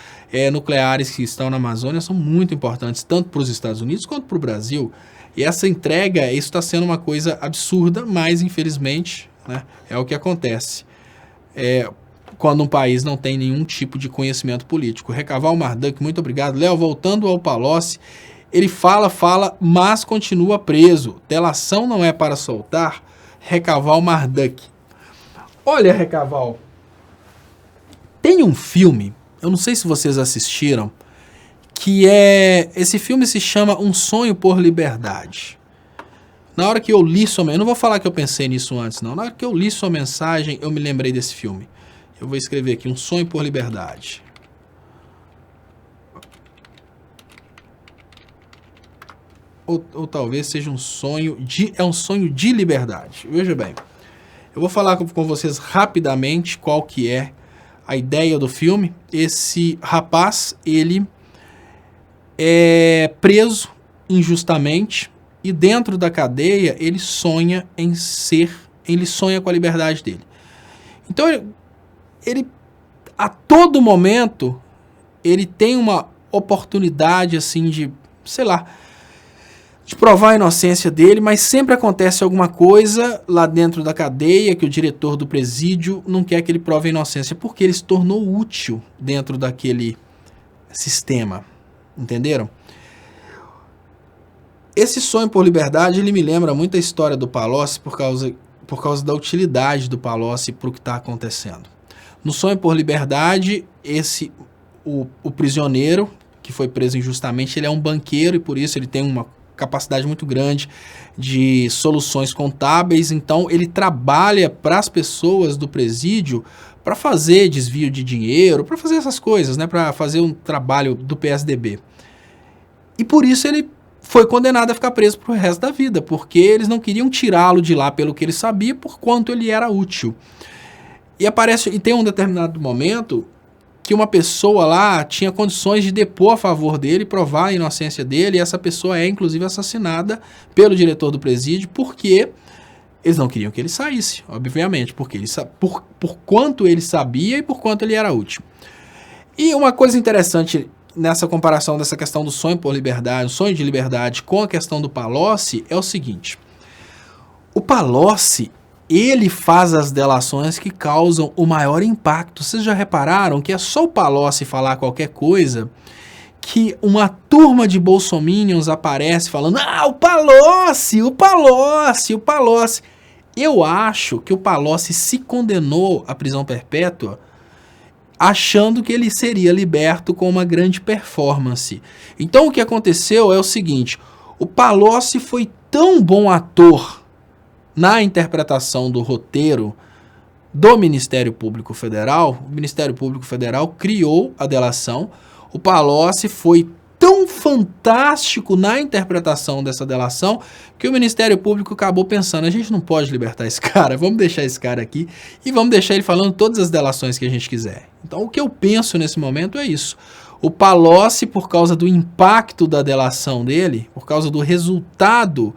nucleares que estão na Amazônia são muito importantes, tanto para os Estados Unidos quanto para o Brasil. E essa entrega, isso está sendo uma coisa absurda, mas infelizmente, né, é o que acontece quando um país não tem nenhum tipo de conhecimento político. Recaval Marduk, muito obrigado. Léo, voltando ao Palocci, ele fala, mas continua preso. Delação não é para soltar. Recaval Marduk. Olha, Recaval, tem um filme, eu não sei se vocês assistiram, esse filme se chama Um Sonho por Liberdade. Na hora que eu li sua mensagem, eu não vou falar que eu pensei nisso antes, não. Na hora que eu li sua mensagem, eu me lembrei desse filme. Eu vou escrever aqui, Um Sonho por Liberdade. Ou talvez seja um sonho de liberdade. Veja bem, eu vou falar com vocês rapidamente qual que é a ideia do filme. Esse rapaz, ele é preso injustamente e dentro da cadeia ele sonha com a liberdade dele. Então ele a todo momento ele tem uma oportunidade assim de, sei lá, de provar a inocência dele, mas sempre acontece alguma coisa lá dentro da cadeia que o diretor do presídio não quer que ele prove a inocência, porque ele se tornou útil dentro daquele sistema. Entenderam? Esse sonho por liberdade, ele me lembra muito a história do Palocci por causa da utilidade do Palocci para o que está acontecendo. No sonho por liberdade, o prisioneiro, que foi preso injustamente, ele é um banqueiro e por isso ele tem uma capacidade muito grande de soluções contábeis, então ele trabalha para as pessoas do presídio para fazer desvio de dinheiro, para fazer essas coisas, né, para fazer um trabalho do PSDB. E por isso ele foi condenado a ficar preso pro resto da vida, porque eles não queriam tirá-lo de lá pelo que ele sabia, por quanto ele era útil. E tem um determinado momento que uma pessoa lá tinha condições de depor a favor dele, provar a inocência dele, e essa pessoa é inclusive assassinada pelo diretor do presídio, porque eles não queriam que ele saísse, obviamente, porque por quanto ele sabia e por quanto ele era útil. E uma coisa interessante nessa comparação dessa questão do sonho por liberdade, o sonho de liberdade com a questão do Palocci é o seguinte: o Palocci, ele faz as delações que causam o maior impacto. Vocês já repararam que é só o Palocci falar qualquer coisa que uma turma de bolsominions aparece falando: ah, o Palocci. Eu acho que o Palocci se condenou à prisão perpétua achando que ele seria liberto com uma grande performance. Então o que aconteceu é o seguinte: o Palocci foi tão bom ator na interpretação do roteiro do Ministério Público Federal, o Ministério Público Federal criou a delação, o Palocci foi tão fantástico na interpretação dessa delação que o Ministério Público acabou pensando: a gente não pode libertar esse cara, vamos deixar esse cara aqui e vamos deixar ele falando todas as delações que a gente quiser. Então o que eu penso nesse momento é isso: o Palocci, por causa do impacto da delação dele, por causa do resultado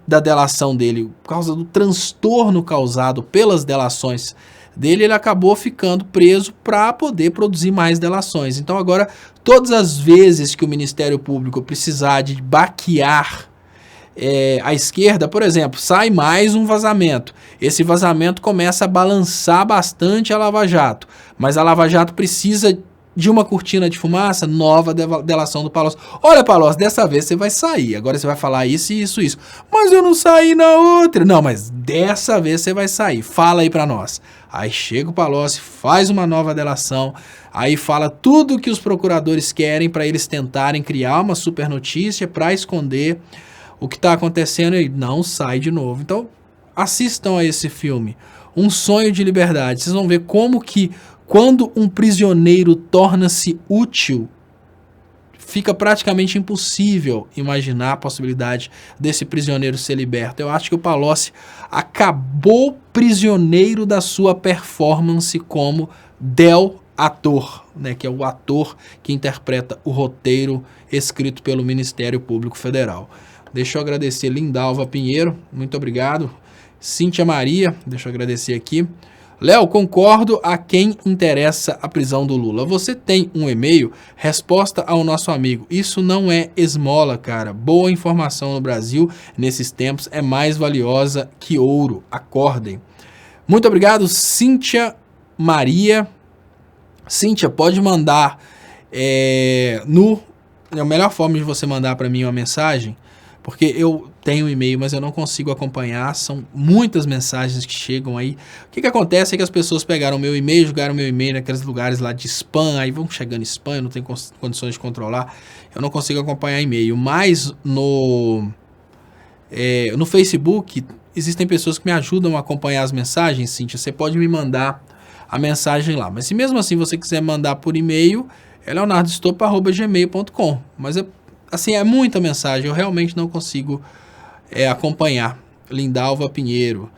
da delação dele, por causa do transtorno causado pelas delações dele, ele acabou ficando preso para poder produzir mais delações. Então agora, todas as vezes que o Ministério Público precisar de baquear a esquerda, por exemplo, sai mais um vazamento. Esse vazamento começa a balançar bastante a Lava Jato, mas a Lava Jato precisa de uma cortina de fumaça, nova delação do Palocci. Olha, Palocci, dessa vez você vai sair. Agora você vai falar isso, isso, isso. Mas eu não saí na outra. Não, mas dessa vez você vai sair. Fala aí pra nós. Aí chega o Palocci, faz uma nova delação, aí fala tudo que os procuradores querem para eles tentarem criar uma super notícia para esconder o que tá acontecendo e não sai de novo. Então, assistam a esse filme. Um Sonho de Liberdade. Vocês vão ver como que quando um prisioneiro torna-se útil, fica praticamente impossível imaginar a possibilidade desse prisioneiro ser liberto. Eu acho que o Palocci acabou prisioneiro da sua performance como Del ator, né, que é o ator que interpreta o roteiro escrito pelo Ministério Público Federal. Deixa eu agradecer Lindalva Pinheiro, muito obrigado. Cíntia Maria, deixa eu agradecer aqui. Léo, concordo a quem interessa a prisão do Lula. Você tem um e-mail? Resposta ao nosso amigo. Isso não é esmola, cara. Boa informação no Brasil, nesses tempos, é mais valiosa que ouro. Acordem. Muito obrigado, Cíntia Maria. Cíntia, pode mandar a melhor forma de você mandar para mim uma mensagem, porque eu tenho um e-mail, mas eu não consigo acompanhar, são muitas mensagens que chegam aí. O que acontece é que as pessoas pegaram meu e-mail, jogaram meu e-mail naqueles lugares lá de spam, aí vão chegando spam, eu não tenho condições de controlar, eu não consigo acompanhar e-mail. Mas no Facebook existem pessoas que me ajudam a acompanhar as mensagens, Cíntia, você pode me mandar a mensagem lá. Mas se mesmo assim você quiser mandar por e-mail, é leonardoestopa@gmail.com. Mas é muita mensagem, eu realmente não consigo acompanhar. Lindalva Pinheiro.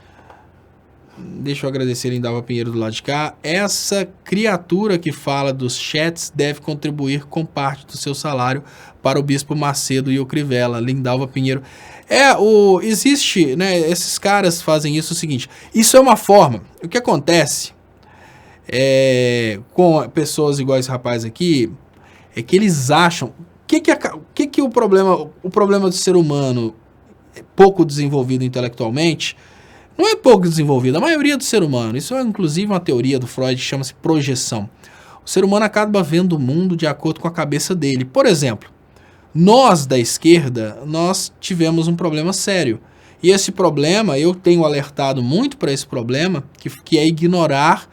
Deixa eu agradecer Lindalva Pinheiro do lado de cá. Essa criatura que fala dos chats deve contribuir com parte do seu salário para o Bispo Macedo e o Crivella. Lindalva Pinheiro. Existe, né? Esses caras fazem isso o seguinte. Isso é uma forma. O que acontece com pessoas igual esse rapaz aqui é que eles acham. O problema do ser humano pouco desenvolvido intelectualmente, não é pouco desenvolvido, a maioria do ser humano, isso é inclusive uma teoria do Freud que chama-se projeção. O ser humano acaba vendo o mundo de acordo com a cabeça dele. Por exemplo, nós da esquerda, nós tivemos um problema sério. E esse problema, eu tenho alertado muito para esse problema, que é ignorar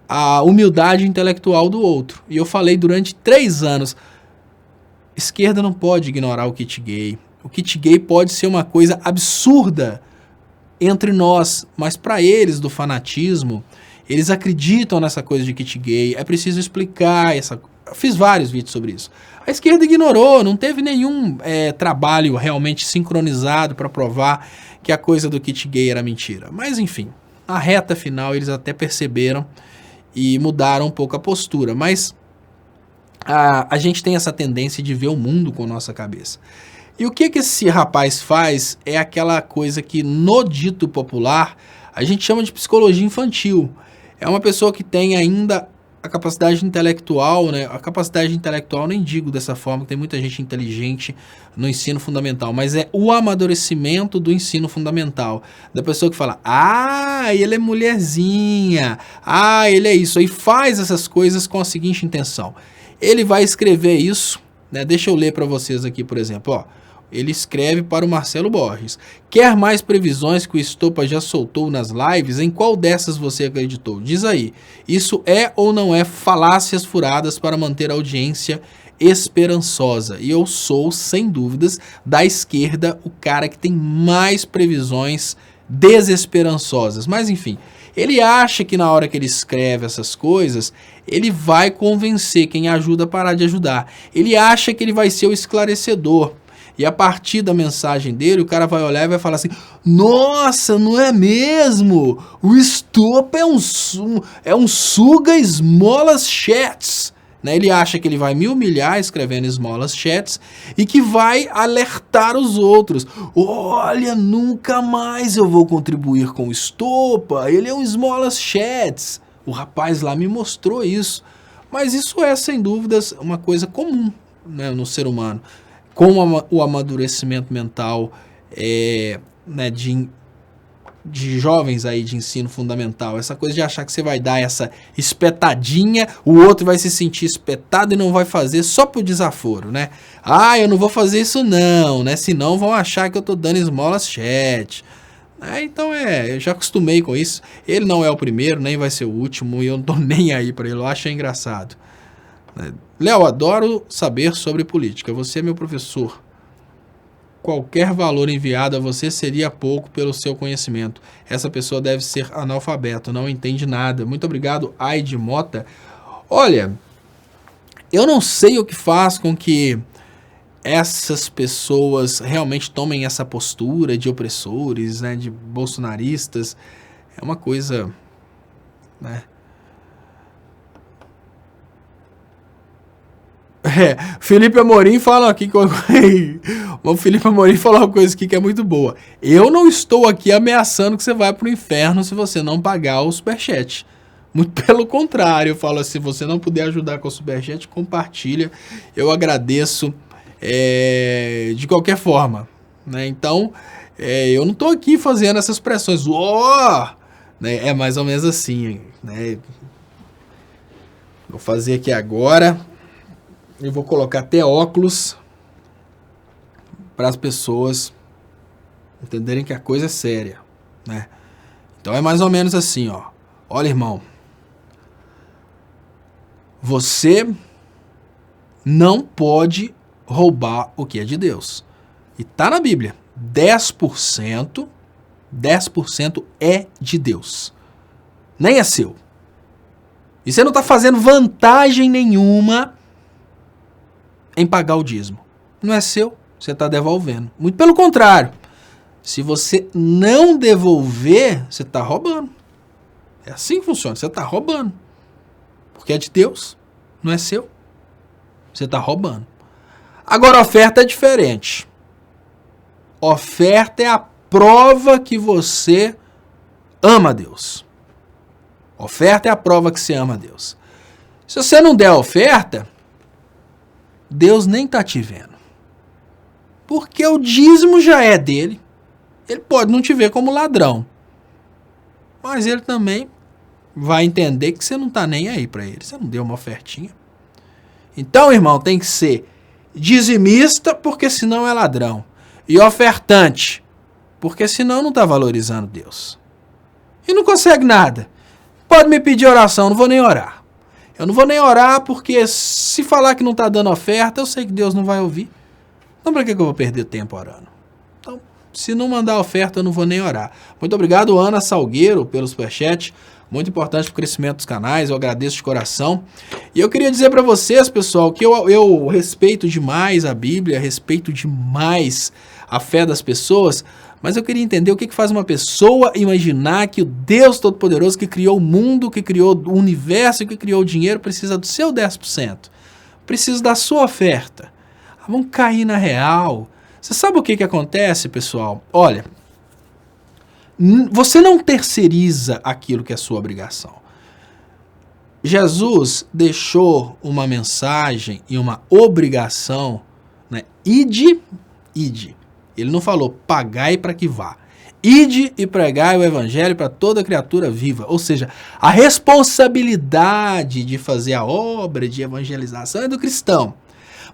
a humildade intelectual do outro. E eu falei durante 3 anos, esquerda não pode ignorar o kit gay. O kit gay pode ser uma coisa absurda entre nós, mas para eles do fanatismo, eles acreditam nessa coisa de kit gay. É preciso explicar essa. Eu fiz vários vídeos sobre isso. A esquerda ignorou, não teve nenhum trabalho realmente sincronizado para provar que a coisa do kit gay era mentira. Mas enfim, na reta final eles até perceberam e mudaram um pouco a postura. Mas a gente tem essa tendência de ver o mundo com a nossa cabeça. E o que esse rapaz faz é aquela coisa que no dito popular a gente chama de psicologia infantil. É uma pessoa que tem ainda a capacidade intelectual, né? A capacidade intelectual, nem digo dessa forma, tem muita gente inteligente no ensino fundamental, mas é o amadurecimento do ensino fundamental. Da pessoa que fala, ele é mulherzinha, ele é isso, e faz essas coisas com a seguinte intenção. Ele vai escrever isso, né? Deixa eu ler para vocês aqui, por exemplo, ele escreve para o Marcelo Borges. Quer mais previsões que o Estopa já soltou nas lives? Em qual dessas você acreditou? Diz aí. Isso é ou não é falácias furadas para manter a audiência esperançosa? E eu sou, sem dúvidas, da esquerda, o cara que tem mais previsões desesperançosas. Mas enfim, ele acha que na hora que ele escreve essas coisas, ele vai convencer quem ajuda a parar de ajudar. Ele acha que ele vai ser o esclarecedor. E a partir da mensagem dele, o cara vai olhar e vai falar assim, nossa, não é mesmo? O Estopa é um suga esmolas chats. Né? Ele acha que ele vai me humilhar escrevendo esmolas chats e que vai alertar os outros. Olha, nunca mais eu vou contribuir com o Estopa, ele é um esmolas chats. O rapaz lá me mostrou isso. Mas isso é, sem dúvidas, uma coisa comum, né, no ser humano. Com o amadurecimento mental, né, de de jovens aí de ensino fundamental, essa coisa de achar que você vai dar essa espetadinha, o outro vai se sentir espetado e não vai fazer só por desaforo, né? Ah, eu não vou fazer isso não, né? Senão vão achar que eu tô dando esmolas chat. Então eu já acostumei com isso. Ele não é o primeiro, nem vai ser o último, e eu não tô nem aí pra ele, eu acho engraçado. Léo, adoro saber sobre política, você é meu professor. Qualquer valor enviado a você seria pouco pelo seu conhecimento. Essa pessoa deve ser analfabeto, não entende nada. Muito obrigado, Aide Mota. Olha, eu não sei o que faz com que essas pessoas realmente tomem essa postura de opressores, né, de bolsonaristas. É uma coisa, né? Felipe Amorim fala aqui que o Felipe Amorim falou uma coisa aqui que é muito boa. Eu não estou aqui ameaçando que você vai pro inferno se você não pagar o superchat. Muito pelo contrário, eu falo assim, se você não puder ajudar com o superchat, compartilha. Eu agradeço de qualquer forma, né? Então, eu não estou aqui fazendo essas pressões. Né? É mais ou menos assim, né? Vou fazer aqui agora. Eu vou colocar até óculos para as pessoas entenderem que a coisa é séria, né? Então é mais ou menos assim, ó. Olha, irmão. Você não pode roubar o que é de Deus. E tá na Bíblia. 10% é de Deus. Nem é seu. E você não tá fazendo vantagem nenhuma em pagar o dízimo. Não é seu, você está devolvendo. Muito pelo contrário. Se você não devolver, você está roubando. É assim que funciona, você está roubando. Porque é de Deus, não é seu. Você está roubando. Agora, a oferta é diferente. Oferta é a prova que você ama a Deus. Oferta é a prova que você ama a Deus. Se você não der a oferta, Deus nem está te vendo. Porque o dízimo já é dele. Ele pode não te ver como ladrão. Mas ele também vai entender que você não está nem aí para ele. Você não deu uma ofertinha. Então, irmão, tem que ser dizimista, porque senão é ladrão. E ofertante, porque senão não está valorizando Deus. E não consegue nada. Pode me pedir oração, não vou nem orar. Eu não vou nem orar porque se falar que não está dando oferta, eu sei que Deus não vai ouvir. Então para que eu vou perder tempo orando? Então, se não mandar oferta, eu não vou nem orar. Muito obrigado, Ana Salgueiro, pelo superchat. Muito importante para o crescimento dos canais, eu agradeço de coração. E eu queria dizer para vocês, pessoal, que eu respeito demais a Bíblia, respeito demais a fé das pessoas, mas eu queria entender o que faz uma pessoa imaginar que o Deus Todo-Poderoso que criou o mundo, que criou o universo, que criou o dinheiro, precisa do seu 10%. Precisa da sua oferta. Vamos cair na real. Você sabe o que acontece, pessoal? Olha, você não terceiriza aquilo que é sua obrigação. Jesus deixou uma mensagem e uma obrigação, né? Ide. Ele não falou pagai para que vá. Ide e pregai o evangelho para toda criatura viva. Ou seja, a responsabilidade de fazer a obra de evangelização é do cristão.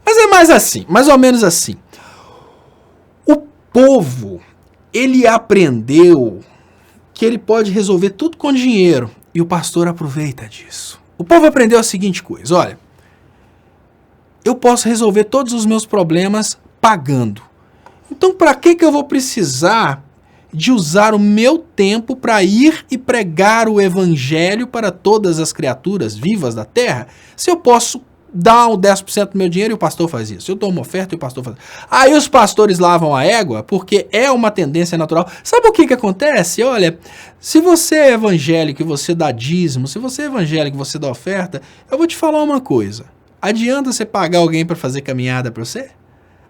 Mas é mais assim, mais ou menos assim. O povo, ele aprendeu que ele pode resolver tudo com dinheiro. E o pastor aproveita disso. O povo aprendeu a seguinte coisa, olha. Eu posso resolver todos os meus problemas pagando. Então, para que eu vou precisar de usar o meu tempo para ir e pregar o evangelho para todas as criaturas vivas da terra, se eu posso dar o 10% do meu dinheiro e o pastor faz isso? Eu dou uma oferta e o pastor faz isso. Aí os pastores lavam a égua porque é uma tendência natural. Sabe o que acontece? Olha, se você é evangélico e você dá dízimo, se você é evangélico e você dá oferta, eu vou te falar uma coisa. Adianta você pagar alguém para fazer caminhada para você?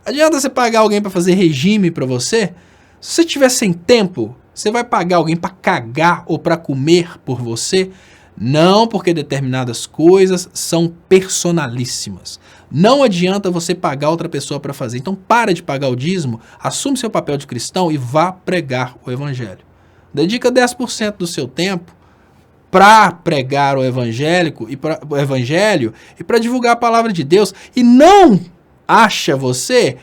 Adianta você pagar alguém para fazer regime para você? Se você tiver sem tempo, você vai pagar alguém para cagar ou para comer por você? Não, porque determinadas coisas são personalíssimas. Não adianta você pagar outra pessoa para fazer. Então para de pagar o dízimo, assume seu papel de cristão e vá pregar o evangelho. Dedica 10% do seu tempo para pregar o evangelho e para divulgar a palavra de Deus. E não acha você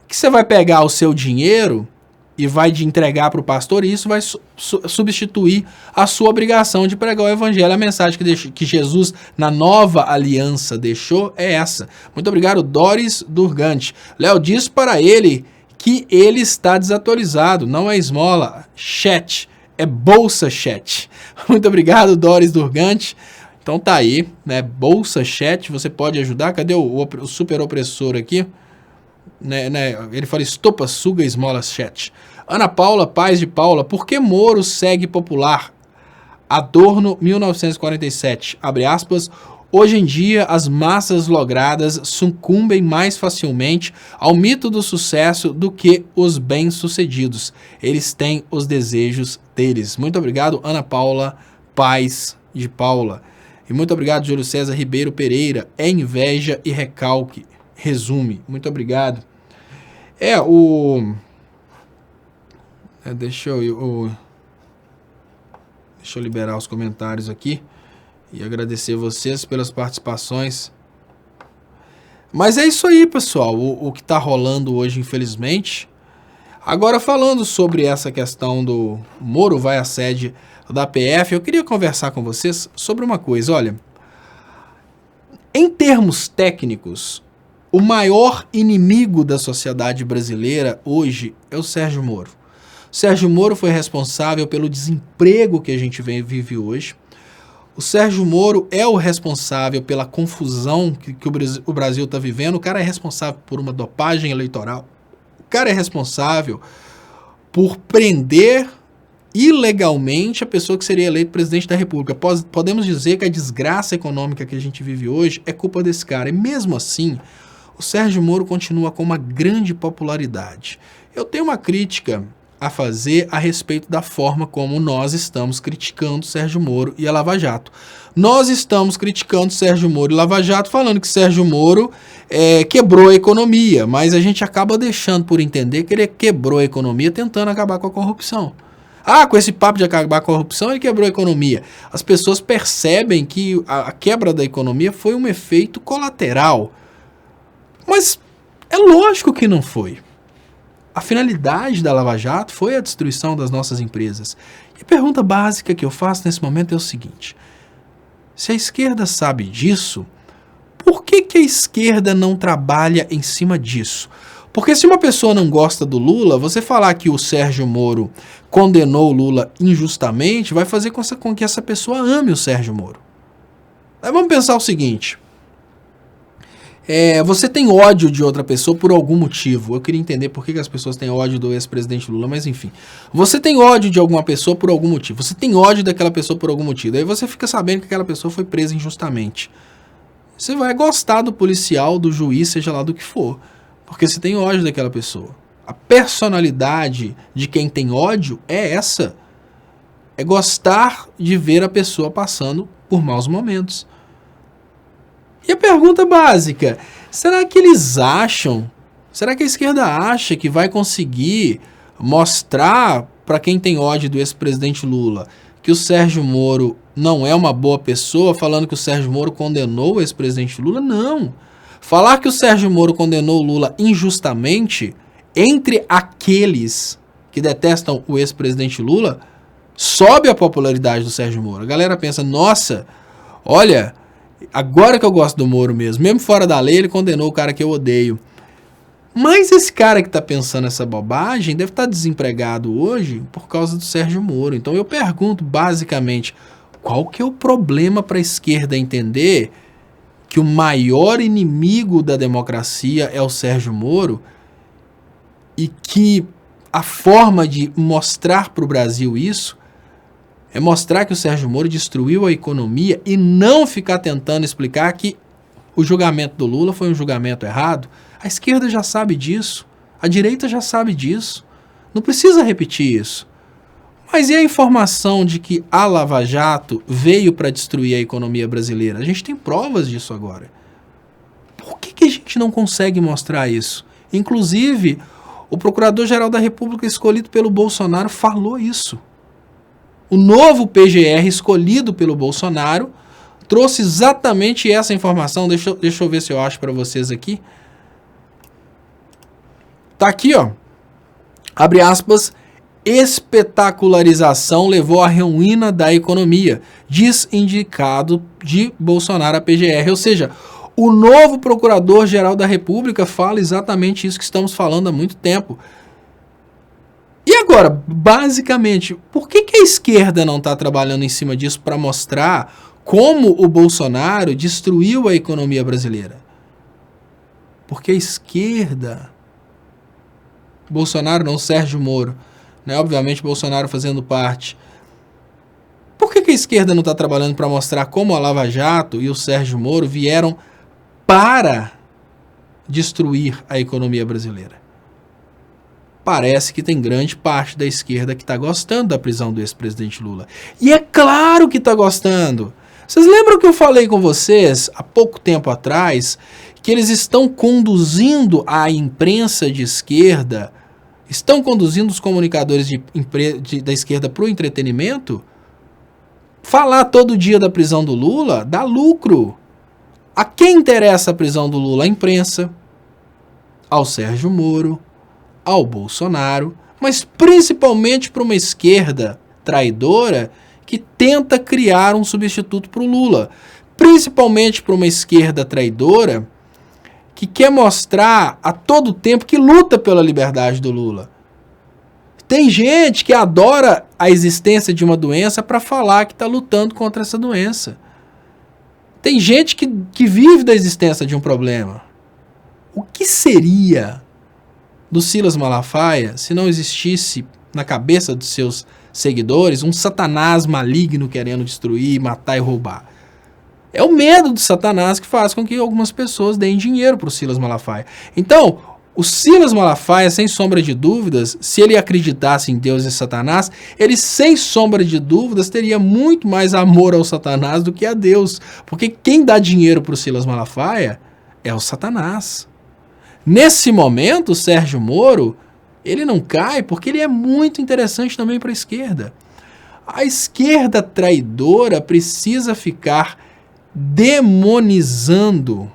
que você vai pegar o seu dinheiro e vai entregar para o pastor, e isso vai substituir a sua obrigação de pregar o evangelho. A mensagem que Jesus, na nova aliança, deixou é essa. Muito obrigado, Doris Durgante. Léo, diz para ele que ele está desatualizado, não é esmola, chat, é bolsa chat. Muito obrigado, Doris Durgante. Então tá aí, né, bolsa chat, você pode ajudar. Cadê o super opressor aqui? Ele fala estopa, suga, esmola, chat. Ana Paula, Paz de Paula, por que Moro segue popular? Adorno, 1947, abre aspas, hoje em dia as massas logradas sucumbem mais facilmente ao mito do sucesso do que os bem-sucedidos. Eles têm os desejos deles. Muito obrigado, Ana Paula, Paz de Paula. E muito obrigado, Júlio César Ribeiro Pereira. É inveja e recalque. Resume. Muito obrigado. Deixa eu liberar os comentários aqui e agradecer vocês pelas participações. Mas é isso aí, pessoal, o que está rolando hoje, infelizmente. Agora, falando sobre essa questão do Moro vai à sede da PF, eu queria conversar com vocês sobre uma coisa. Olha, em termos técnicos, o maior inimigo da sociedade brasileira hoje é o Sérgio Moro. O Sérgio Moro foi responsável pelo desemprego que a gente vive hoje. O Sérgio Moro é o responsável pela confusão que o Brasil está vivendo. O cara é responsável por uma dopagem eleitoral. O cara é responsável por prender ilegalmente a pessoa que seria eleito presidente da República. Podemos dizer que a desgraça econômica que a gente vive hoje é culpa desse cara. E mesmo assim, o Sérgio Moro continua com uma grande popularidade. Eu tenho uma crítica a fazer a respeito da forma como nós estamos criticando Sérgio Moro e a Lava Jato. Nós estamos criticando Sérgio Moro e Lava Jato, falando que Sérgio Moro quebrou a economia, mas a gente acaba deixando por entender que ele quebrou a economia tentando acabar com a corrupção. Com esse papo de acabar com a corrupção, ele quebrou a economia. As pessoas percebem que a quebra da economia foi um efeito colateral. Mas é lógico que não foi. A finalidade da Lava Jato foi a destruição das nossas empresas. E a pergunta básica que eu faço nesse momento é o seguinte: se a esquerda sabe disso, por que a esquerda não trabalha em cima disso? Porque se uma pessoa não gosta do Lula, você falar que o Sérgio Moro condenou o Lula injustamente vai fazer com que essa pessoa ame o Sérgio Moro. Aí vamos pensar o seguinte: você tem ódio de outra pessoa por algum motivo. Eu queria entender por que as pessoas têm ódio do ex-presidente Lula, mas enfim. Você tem ódio de alguma pessoa por algum motivo. Você tem ódio daquela pessoa por algum motivo. Aí você fica sabendo que aquela pessoa foi presa injustamente. Você vai gostar do policial, do juiz, seja lá do que for. Porque você tem ódio daquela pessoa. A personalidade de quem tem ódio é essa. É gostar de ver a pessoa passando por maus momentos. E a pergunta básica, será que eles acham, será que a esquerda acha que vai conseguir mostrar para quem tem ódio do ex-presidente Lula que o Sérgio Moro não é uma boa pessoa, falando que o Sérgio Moro condenou o ex-presidente Lula? Não. Falar que o Sérgio Moro condenou o Lula injustamente, entre aqueles que detestam o ex-presidente Lula, sobe a popularidade do Sérgio Moro. A galera pensa, nossa, olha, agora que eu gosto do Moro mesmo fora da lei, ele condenou o cara que eu odeio. Mas esse cara que está pensando essa bobagem deve estar desempregado hoje por causa do Sérgio Moro. Então eu pergunto basicamente, qual que é o problema para a esquerda entender que o maior inimigo da democracia é o Sérgio Moro e que a forma de mostrar para o Brasil isso é mostrar que o Sérgio Moro destruiu a economia e não ficar tentando explicar que o julgamento do Lula foi um julgamento errado? A esquerda já sabe disso, a direita já sabe disso, não precisa repetir isso. Mas e a informação de que a Lava Jato veio para destruir a economia brasileira? A gente tem provas disso agora. Por que a gente não consegue mostrar isso? Inclusive, o Procurador-Geral da República escolhido pelo Bolsonaro falou isso. O novo PGR escolhido pelo Bolsonaro trouxe exatamente essa informação. Deixa eu ver se eu acho para vocês aqui. Tá aqui, ó. Abre aspas. Espetacularização levou à ruína da economia, diz indicado de Bolsonaro a PGR. Ou seja, o novo Procurador-Geral da República fala exatamente isso que estamos falando há muito tempo. E agora, basicamente, por que a esquerda não está trabalhando em cima disso para mostrar como o Bolsonaro destruiu a economia brasileira? Porque a esquerda... Bolsonaro não, Sérgio Moro, né? Obviamente Bolsonaro fazendo parte. Por que a esquerda não está trabalhando para mostrar como a Lava Jato e o Sérgio Moro vieram para destruir a economia brasileira? Parece que tem grande parte da esquerda que está gostando da prisão do ex-presidente Lula. E é claro que está gostando. Vocês lembram que eu falei com vocês há pouco tempo atrás que eles estão conduzindo a imprensa de esquerda, estão conduzindo os comunicadores da esquerda para o entretenimento? Falar todo dia da prisão do Lula dá lucro. A quem interessa a prisão do Lula? A imprensa, ao Sérgio Moro, ao Bolsonaro, mas principalmente para uma esquerda traidora que tenta criar um substituto para o Lula. Principalmente para uma esquerda traidora que quer mostrar a todo tempo que luta pela liberdade do Lula. Tem gente que adora a existência de uma doença para falar que está lutando contra essa doença. Tem gente que vive da existência de um problema. O que seria do Silas Malafaia se não existisse na cabeça dos seus seguidores um Satanás maligno querendo destruir, matar e roubar? É o medo do Satanás que faz com que algumas pessoas deem dinheiro para o Silas Malafaia. Então, o Silas Malafaia, sem sombra de dúvidas, se ele acreditasse em Deus e Satanás, ele, sem sombra de dúvidas, teria muito mais amor ao Satanás do que a Deus. Porque quem dá dinheiro para o Silas Malafaia é o Satanás. Nesse momento, o Sérgio Moro, ele não cai porque ele é muito interessante também para a esquerda. A esquerda traidora precisa ficar demonizando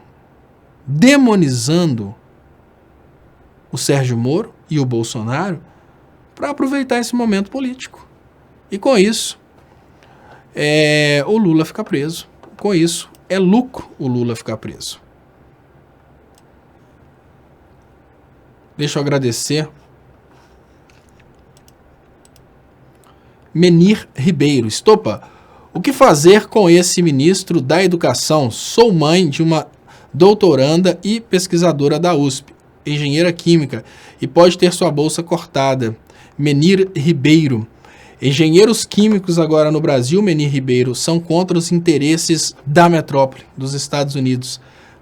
o Sérgio Moro e o Bolsonaro para aproveitar esse momento político. E com isso, o Lula fica preso. Com isso, é lucro o Lula ficar preso. Deixa eu agradecer. Menir Ribeiro. Estopa, o que fazer com esse ministro da Educação? Sou mãe de uma doutoranda e pesquisadora da USP, engenheira química, e pode ter sua bolsa cortada. Menir Ribeiro. Engenheiros químicos agora no Brasil, Menir Ribeiro, são contra os interesses da metrópole, dos Estados Unidos.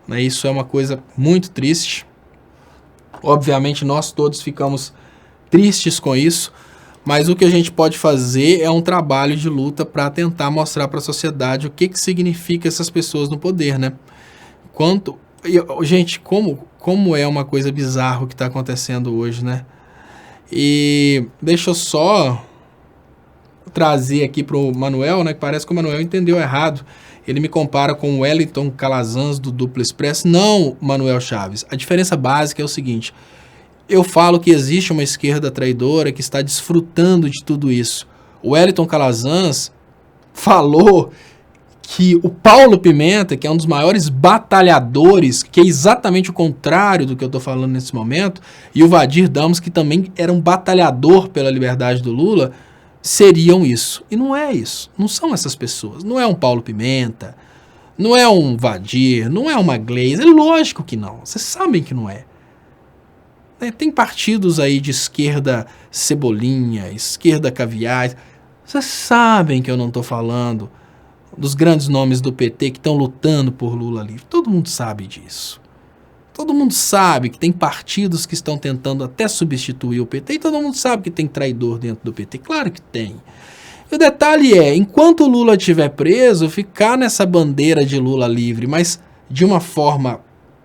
Isso é uma coisa muito triste. Obviamente nós todos ficamos tristes com isso, mas o que a gente pode fazer é um trabalho de luta para tentar mostrar para a sociedade o que significa essas pessoas no poder, né? Gente, como é uma coisa bizarra o que está acontecendo hoje, né? E deixa eu só trazer aqui para o Manuel, né? Que parece que o Manuel entendeu errado. Ele me compara com o Wellington Calazans do Duplo Expresso. Não, Manuel Chaves. A diferença básica é o seguinte. Eu falo que existe uma esquerda traidora que está desfrutando de tudo isso. O Wellington Calazans falou que o Paulo Pimenta, que é um dos maiores batalhadores, que é exatamente o contrário do que eu estou falando nesse momento, e o Vadir Damos, que também era um batalhador pela liberdade do Lula, seriam isso. E não é isso. Não são essas pessoas. Não é um Paulo Pimenta, não é um Vadir, não é uma Gleice. É lógico que não. Vocês sabem que não é. Tem partidos aí de esquerda cebolinha, esquerda caviar. Vocês sabem que eu não estou falando dos grandes nomes do PT que estão lutando por Lula livre. Todo mundo sabe disso. Todo mundo sabe que tem partidos que estão tentando até substituir o PT, e todo mundo sabe que tem traidor dentro do PT. Claro que tem. E o detalhe é, enquanto o Lula estiver preso, ficar nessa bandeira de Lula livre, mas de uma forma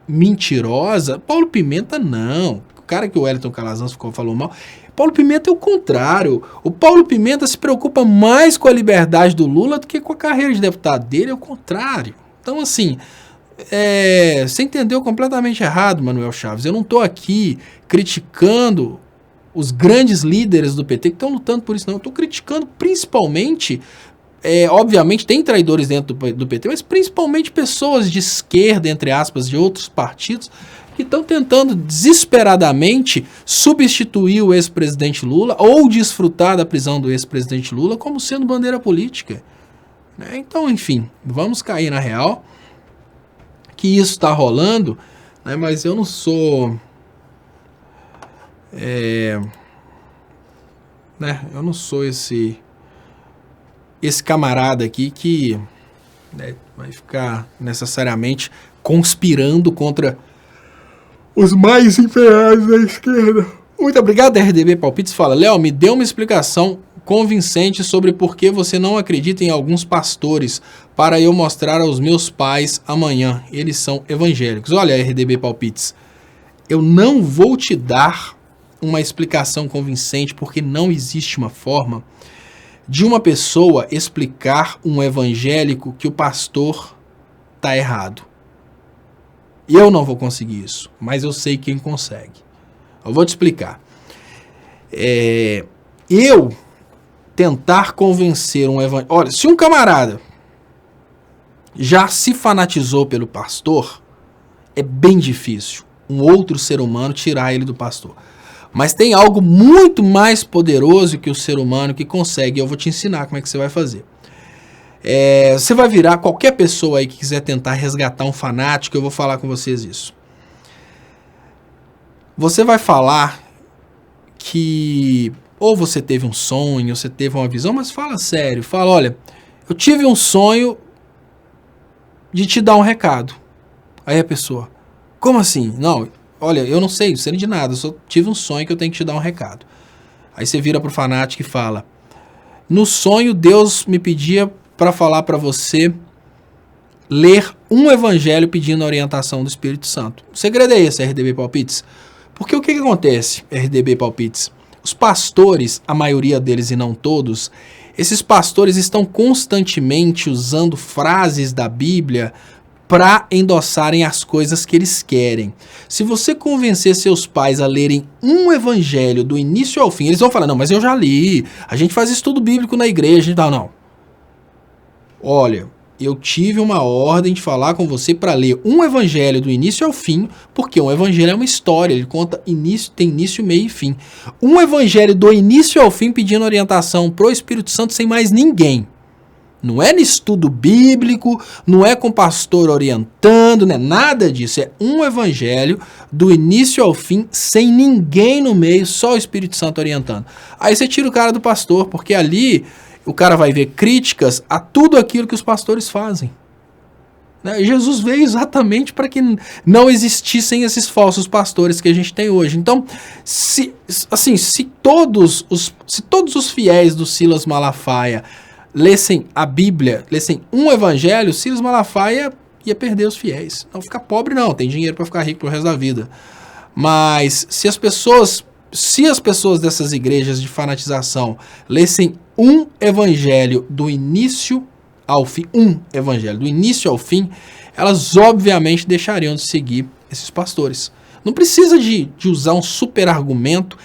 mentirosa, Paulo Pimenta não. O cara que o Wellington Calazans falou mal, Paulo Pimenta é o contrário. O Paulo Pimenta se preocupa mais com a liberdade do Lula do que com a carreira de deputado dele, é o contrário. Então, assim, você entendeu completamente errado, Manuel Chaves. Eu não estou aqui criticando os grandes líderes do PT que estão lutando por isso, não. Eu estou criticando principalmente, obviamente tem traidores dentro do PT, mas principalmente pessoas de esquerda, entre aspas, de outros partidos, que estão tentando desesperadamente substituir o ex-presidente Lula ou desfrutar da prisão do ex-presidente Lula como sendo bandeira política. Então, enfim, vamos cair na real que isso está rolando, né, mas eu não sou... eu não sou esse camarada aqui que vai ficar necessariamente conspirando contra os mais imperiais da esquerda. Muito obrigado, RDB Palpites. Fala, Léo, me dê uma explicação convincente sobre por que você não acredita em alguns pastores para eu mostrar aos meus pais amanhã. Eles são evangélicos. Olha, RDB Palpites, eu não vou te dar uma explicação convincente porque não existe uma forma de uma pessoa explicar um evangélico que o pastor está errado. Eu não vou conseguir isso, mas eu sei quem consegue. Eu vou te explicar. Eu tentar convencer um evangélico... Olha, se um camarada já se fanatizou pelo pastor, é bem difícil um outro ser humano tirar ele do pastor. Mas tem algo muito mais poderoso que o ser humano que consegue. Eu vou te ensinar como é que você vai fazer. Você vai virar qualquer pessoa aí que quiser tentar resgatar um fanático, eu vou falar com vocês isso. Você vai falar que ou você teve um sonho, ou você teve uma visão, mas fala sério. Fala, olha, eu tive um sonho de te dar um recado. Aí a pessoa, como assim? Não, olha, eu não sei de nada, eu só tive um sonho que eu tenho que te dar um recado. Aí você vira pro fanático e fala, no sonho Deus me pedia para falar para você ler um evangelho pedindo a orientação do Espírito Santo. O segredo é esse, RDB Palpites. Porque o que acontece, RDB Palpites? Os pastores, a maioria deles e não todos, esses pastores estão constantemente usando frases da Bíblia para endossarem as coisas que eles querem. Se você convencer seus pais a lerem um evangelho do início ao fim, eles vão falar, não, mas eu já li, a gente faz estudo bíblico na igreja e tal, não. Olha, eu tive uma ordem de falar com você para ler um evangelho do início ao fim, porque um evangelho é uma história, ele conta tem início, meio e fim. Um evangelho do início ao fim pedindo orientação pro Espírito Santo sem mais ninguém. Não é no estudo bíblico, não é com o pastor orientando, não é nada disso. É um evangelho do início ao fim, sem ninguém no meio, só o Espírito Santo orientando. Aí você tira o cara do pastor, porque ali o cara vai ver críticas a tudo aquilo que os pastores fazem. Jesus veio exatamente para que não existissem esses falsos pastores que a gente tem hoje. Então, se todos os fiéis do Silas Malafaia lessem a Bíblia, lessem um evangelho, Silas Malafaia ia perder os fiéis. Não ficar pobre não, tem dinheiro para ficar rico pro resto da vida. Mas se as pessoas dessas igrejas de fanatização lessem um evangelho do início ao fim, elas obviamente deixariam de seguir esses pastores. Não precisa de usar um super argumento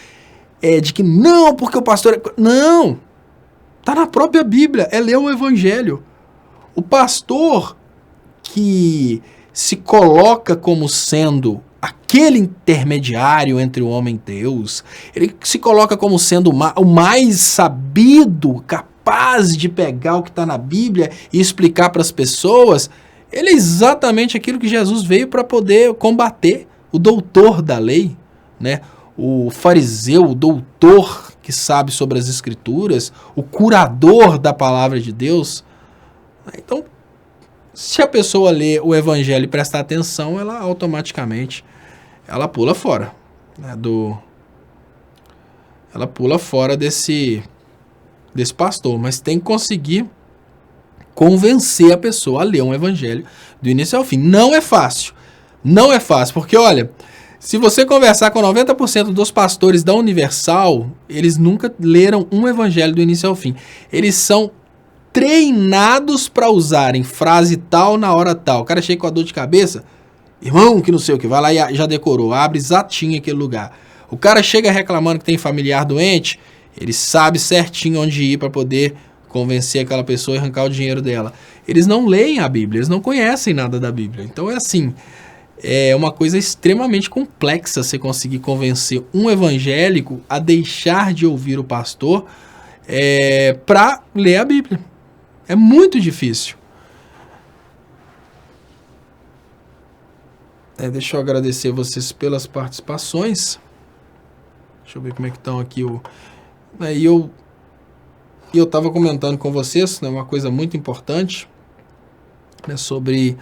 de que não, porque o pastor... Não! Está na própria Bíblia, é ler o evangelho. O pastor que se coloca como sendo aquele intermediário entre o homem e Deus, ele se coloca como sendo o mais sabido, capaz de pegar o que está na Bíblia e explicar para as pessoas, ele é exatamente aquilo que Jesus veio para poder combater, o doutor da lei, né? O fariseu, o doutor que sabe sobre as escrituras, o curador da palavra de Deus. Então, se a pessoa lê o evangelho e prestar atenção, ela automaticamente pula fora, né, ela pula fora desse pastor, mas tem que conseguir convencer a pessoa a ler um evangelho do início ao fim. Não é fácil, porque olha, Se você conversar com 90% dos pastores da Universal, eles nunca leram um evangelho do início ao fim. Eles são treinados para usarem frase tal na hora tal. O cara chega com a dor de cabeça, irmão, que não sei o que, vai lá e já decorou, abre exatinho aquele lugar. O cara chega reclamando que tem familiar doente, ele sabe certinho onde ir para poder convencer aquela pessoa e arrancar o dinheiro dela. Eles não leem a Bíblia, eles não conhecem nada da Bíblia. Então é assim, é uma coisa extremamente complexa você conseguir convencer um evangélico a deixar de ouvir o pastor para ler a Bíblia. É muito difícil. Deixa eu agradecer vocês pelas participações. Deixa eu ver como é que estão aqui. E eu estava comentando com vocês, né, uma coisa muito importante, né, sobre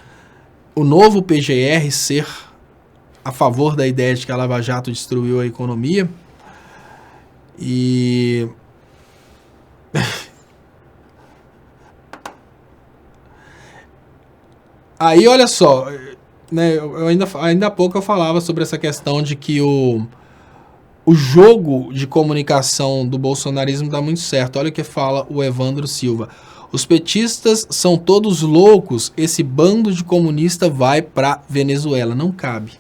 o novo PGR ser a favor da ideia de que a Lava Jato destruiu a economia. E aí, olha só, né, ainda há pouco eu falava sobre essa questão de que o jogo de comunicação do bolsonarismo dá muito certo. Olha o que fala o Evandro Silva. Os petistas são todos loucos, esse bando de comunista vai para Venezuela. Não cabe.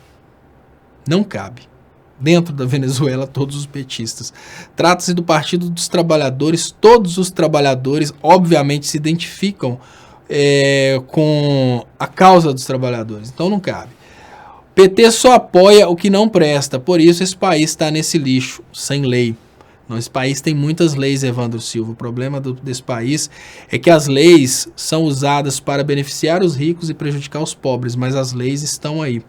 Não cabe. Dentro da Venezuela, todos os petistas. Trata-se do Partido dos Trabalhadores. Todos os trabalhadores, obviamente, se identificam com a causa dos trabalhadores. Então não cabe. PT só apoia o que não presta, por isso esse país está nesse lixo, sem lei. Não, esse país tem muitas leis, Evandro Silva. O problema desse país é que as leis são usadas para beneficiar os ricos e prejudicar os pobres, mas as leis estão aí.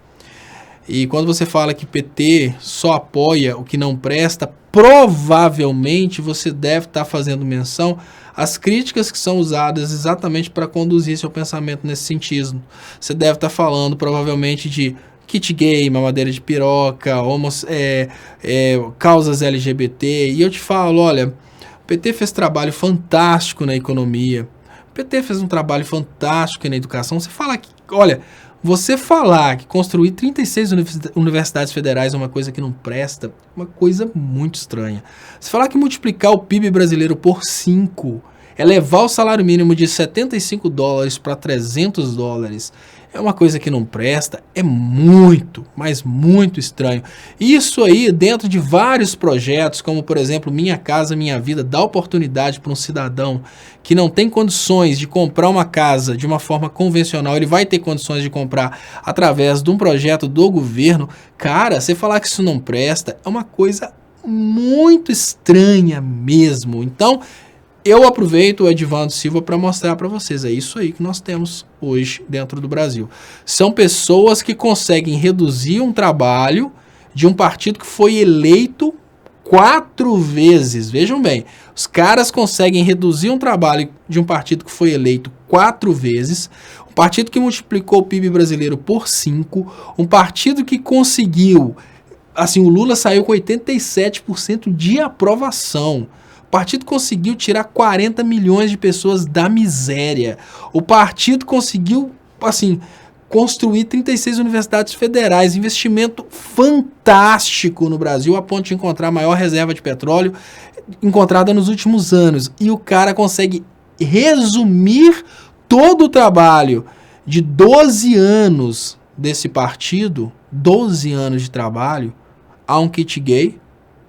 E quando você fala que PT só apoia o que não presta, provavelmente você deve estar fazendo menção às críticas que são usadas exatamente para conduzir seu pensamento nesse sentido. Você deve estar falando provavelmente de kit gay, mamadeira de piroca, causas LGBT. E eu te falo, olha, o PT fez trabalho fantástico na economia. O PT fez um trabalho fantástico na educação. Você falar que construir 36 universidades federais é uma coisa que não presta, uma coisa muito estranha. Você falar que multiplicar o PIB brasileiro por 5 é levar o salário mínimo de $75 para $300, é uma coisa que não presta, é muito, mas muito estranho. Isso aí, dentro de vários projetos, como por exemplo Minha Casa Minha Vida, dá oportunidade para um cidadão que não tem condições de comprar uma casa de uma forma convencional, ele vai ter condições de comprar através de um projeto do governo. Cara, você falar que isso não presta é uma coisa muito estranha mesmo. Então, eu aproveito o Edvando Silva para mostrar para vocês, é isso aí que nós temos hoje dentro do Brasil. São pessoas que conseguem reduzir um trabalho de um partido que foi eleito 4 vezes. Vejam bem, os caras conseguem reduzir um trabalho de um partido que foi eleito 4 vezes, um partido que multiplicou o PIB brasileiro por 5, um partido que conseguiu, assim, o Lula saiu com 87% de aprovação. O partido conseguiu tirar 40 milhões de pessoas da miséria. O partido conseguiu, assim, construir 36 universidades federais, investimento fantástico no Brasil, a ponto de encontrar a maior reserva de petróleo encontrada nos últimos anos. E o cara consegue resumir todo o trabalho de 12 anos desse partido, 12 anos de trabalho, a um kit gay,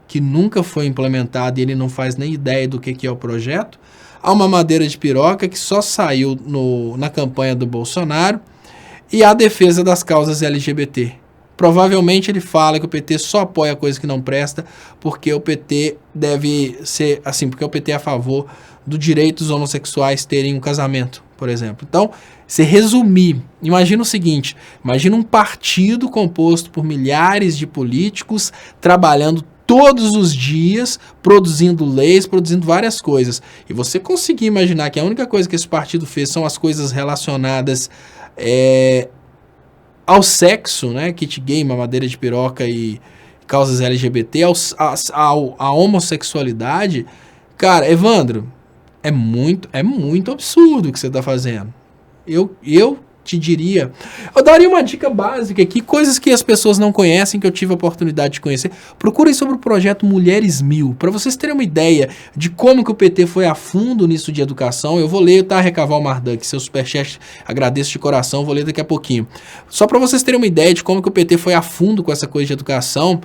que nunca foi implementado e ele não faz nem ideia do que é o projeto, há uma madeira de piroca que só saiu na campanha do Bolsonaro, e a defesa das causas LGBT. Provavelmente ele fala que o PT só apoia coisa que não presta, porque o PT deve ser, assim, porque o PT é a favor do direito dos homossexuais terem um casamento, por exemplo. Então, se resumir, imagina o seguinte, imagina um partido composto por milhares de políticos trabalhando todos os dias, produzindo leis, produzindo várias coisas. E você conseguir imaginar que a única coisa que esse partido fez são as coisas relacionadas ao sexo, né? Kit gay, mamadeira de piroca e causas LGBT, a homossexualidade. Cara, Evandro, é muito absurdo o que você está fazendo. Eu te diria? Eu daria uma dica básica aqui, coisas que as pessoas não conhecem, que eu tive a oportunidade de conhecer. Procurem sobre o projeto Mulheres 1000, para vocês terem uma ideia de como que o PT foi a fundo nisso de educação. Eu vou ler, tá, Recaval Marduk, seu superchat, agradeço de coração, vou ler daqui a pouquinho. Só para vocês terem uma ideia de como que o PT foi a fundo com essa coisa de educação,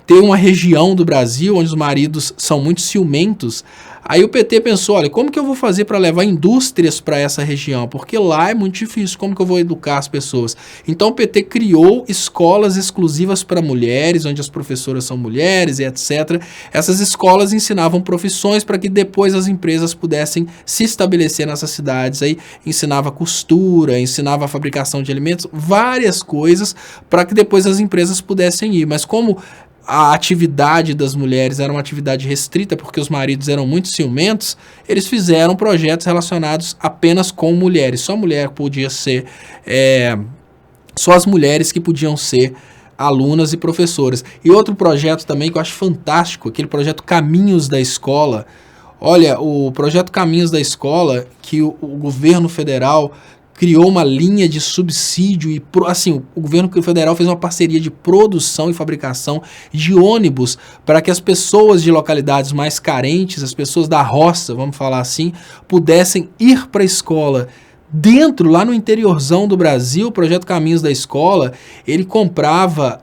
tem uma região do Brasil onde os maridos são muito ciumentos. Aí o PT pensou, olha, como que eu vou fazer para levar indústrias para essa região? Porque lá é muito difícil, como que eu vou educar as pessoas? Então o PT criou escolas exclusivas para mulheres, onde as professoras são mulheres e etc. Essas escolas ensinavam profissões para que depois as empresas pudessem se estabelecer nessas cidades. Aí ensinava costura, ensinava a fabricação de alimentos, várias coisas para que depois as empresas pudessem ir. Mas como a atividade das mulheres era uma atividade restrita porque os maridos eram muito ciumentos, eles fizeram projetos relacionados apenas com mulheres. Só mulher podia ser, só as mulheres que podiam ser alunas e professoras. E outro projeto também que eu acho fantástico, aquele projeto Caminhos da Escola. Olha, o projeto Caminhos da Escola, que o governo federal criou uma linha de subsídio e, assim, o governo federal fez uma parceria de produção e fabricação de ônibus para que as pessoas de localidades mais carentes, as pessoas da roça, vamos falar assim, pudessem ir para a escola. Dentro, lá no interiorzão do Brasil, o projeto Caminhos da Escola, ele comprava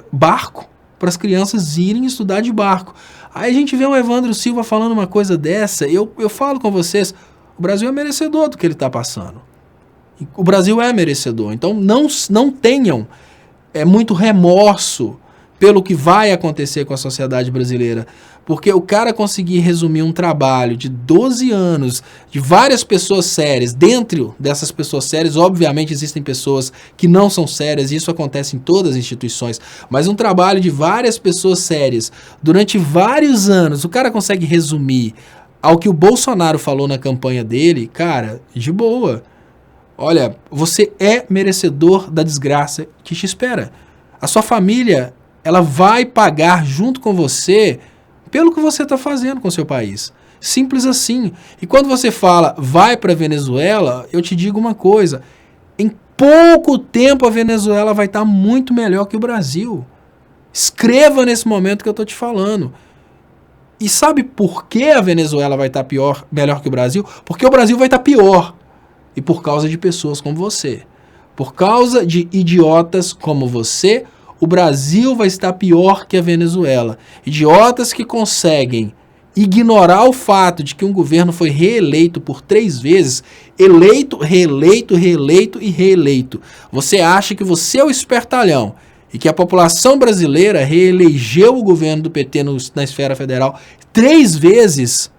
barco para as crianças irem estudar de barco. Aí a gente vê o Evandro Silva falando uma coisa dessa, eu falo com vocês, o Brasil é merecedor do que ele está passando. O Brasil é merecedor. Então não tenham muito remorso pelo que vai acontecer com a sociedade brasileira. Porque o cara conseguir resumir um trabalho de 12 anos, de várias pessoas sérias, dentro dessas pessoas sérias, obviamente existem pessoas que não são sérias, e isso acontece em todas as instituições, mas um trabalho de várias pessoas sérias, durante vários anos, o cara consegue resumir ao que o Bolsonaro falou na campanha dele, cara, de boa. Olha, você é merecedor da desgraça que te espera. A sua família, ela vai pagar junto com você pelo que você está fazendo com o seu país. Simples assim. E quando você fala, vai para a Venezuela, eu te digo uma coisa. Em pouco tempo a Venezuela vai estar muito melhor que o Brasil. Escreva nesse momento que eu estou te falando. E sabe por que a Venezuela vai estar melhor que o Brasil? Porque o Brasil vai estar pior. E por causa de pessoas como você. Por causa de idiotas como você, o Brasil vai estar pior que a Venezuela. Idiotas que conseguem ignorar o fato de que um governo foi reeleito por 3 vezes, eleito, reeleito, reeleito e reeleito. Você acha que você é o espertalhão e que a população brasileira reelegeu o governo do PT na esfera federal 3 vezes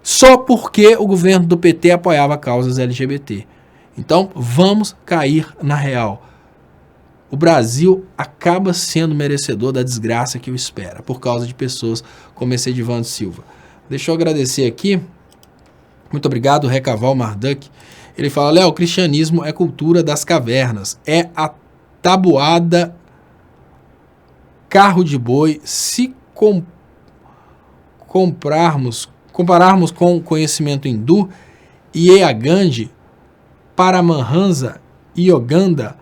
só porque o governo do PT apoiava causas LGBT. Então, vamos cair na real. O Brasil acaba sendo merecedor da desgraça que o espera, por causa de pessoas como esse Edivaldo Silva. Deixa eu agradecer aqui. Muito obrigado, Recaval Marduk. Ele fala, Léo, o cristianismo é cultura das cavernas. É a tabuada carro de boi. Se compararmos com o conhecimento hindu, Yeagandhi, Paramahansa, Yoganda,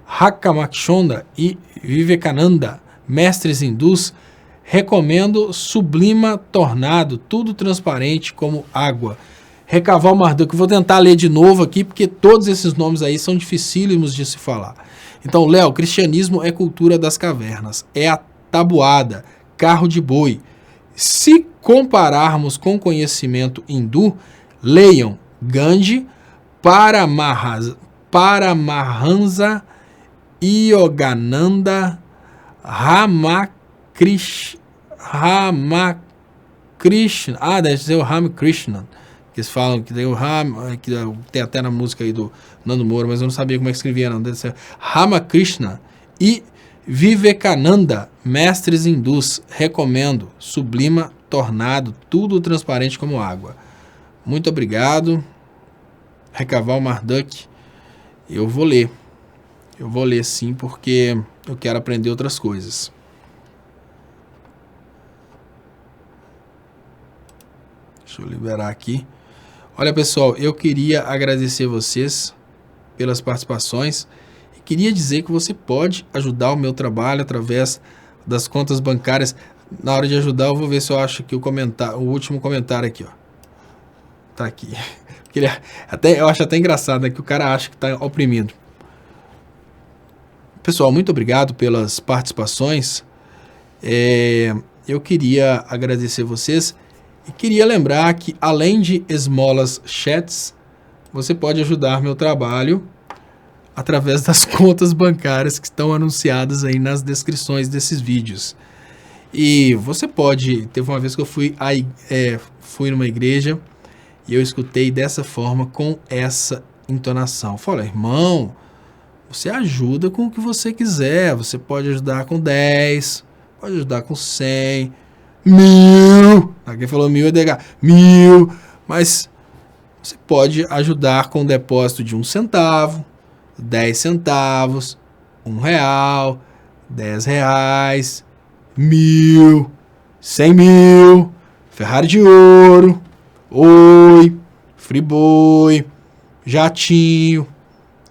Hakamakshonda e Vivekananda, mestres hindus, recomendo Sublima Tornado, tudo transparente como água. Recaval Marduk, vou tentar ler de novo aqui, porque todos esses nomes aí são dificílimos de se falar. Então, Léo, cristianismo é cultura das cavernas, é a tabuada, carro de boi. Se compararmos com o conhecimento hindu, leiam Gandhi, Paramahansa, Yogananda, Ramakrishna, deve ser o Ramakrishna, que eles falam que tem o que tem até na música aí do Nando Moura, mas eu não sabia como é que escrevia, não, deve ser Ramakrishna e Vivekananda, mestres hindus, recomendo, Sublima Tornado, tudo transparente como água. Muito obrigado, Recaval Marduk. Eu vou ler sim, porque eu quero aprender outras coisas. Deixa eu liberar aqui. Olha, pessoal, eu queria agradecer vocês pelas participações. E queria dizer que você pode ajudar o meu trabalho através das contas bancárias. Na hora de ajudar, eu vou ver se eu acho que o último comentário aqui, ó. Tá aqui. Eu acho até engraçado, né, que o cara acha que tá oprimido. Pessoal, muito obrigado pelas participações. Eu queria agradecer vocês e queria lembrar que, além de esmolas chats, você pode ajudar meu trabalho através das contas bancárias que estão anunciadas aí nas descrições desses vídeos. E você pode... Teve uma vez que eu fui numa igreja e eu escutei dessa forma, com essa entonação. Eu falei, irmão, você ajuda com o que você quiser. Você pode ajudar com 10, pode ajudar com 100, 1000. Quem falou 1000 é DH. 1000. Mas você pode ajudar com um depósito de 1 centavo, 10 centavos, R$1, R$10, 1000, 100 mil, Ferrari de ouro, Oi, Friboi, Jatinho,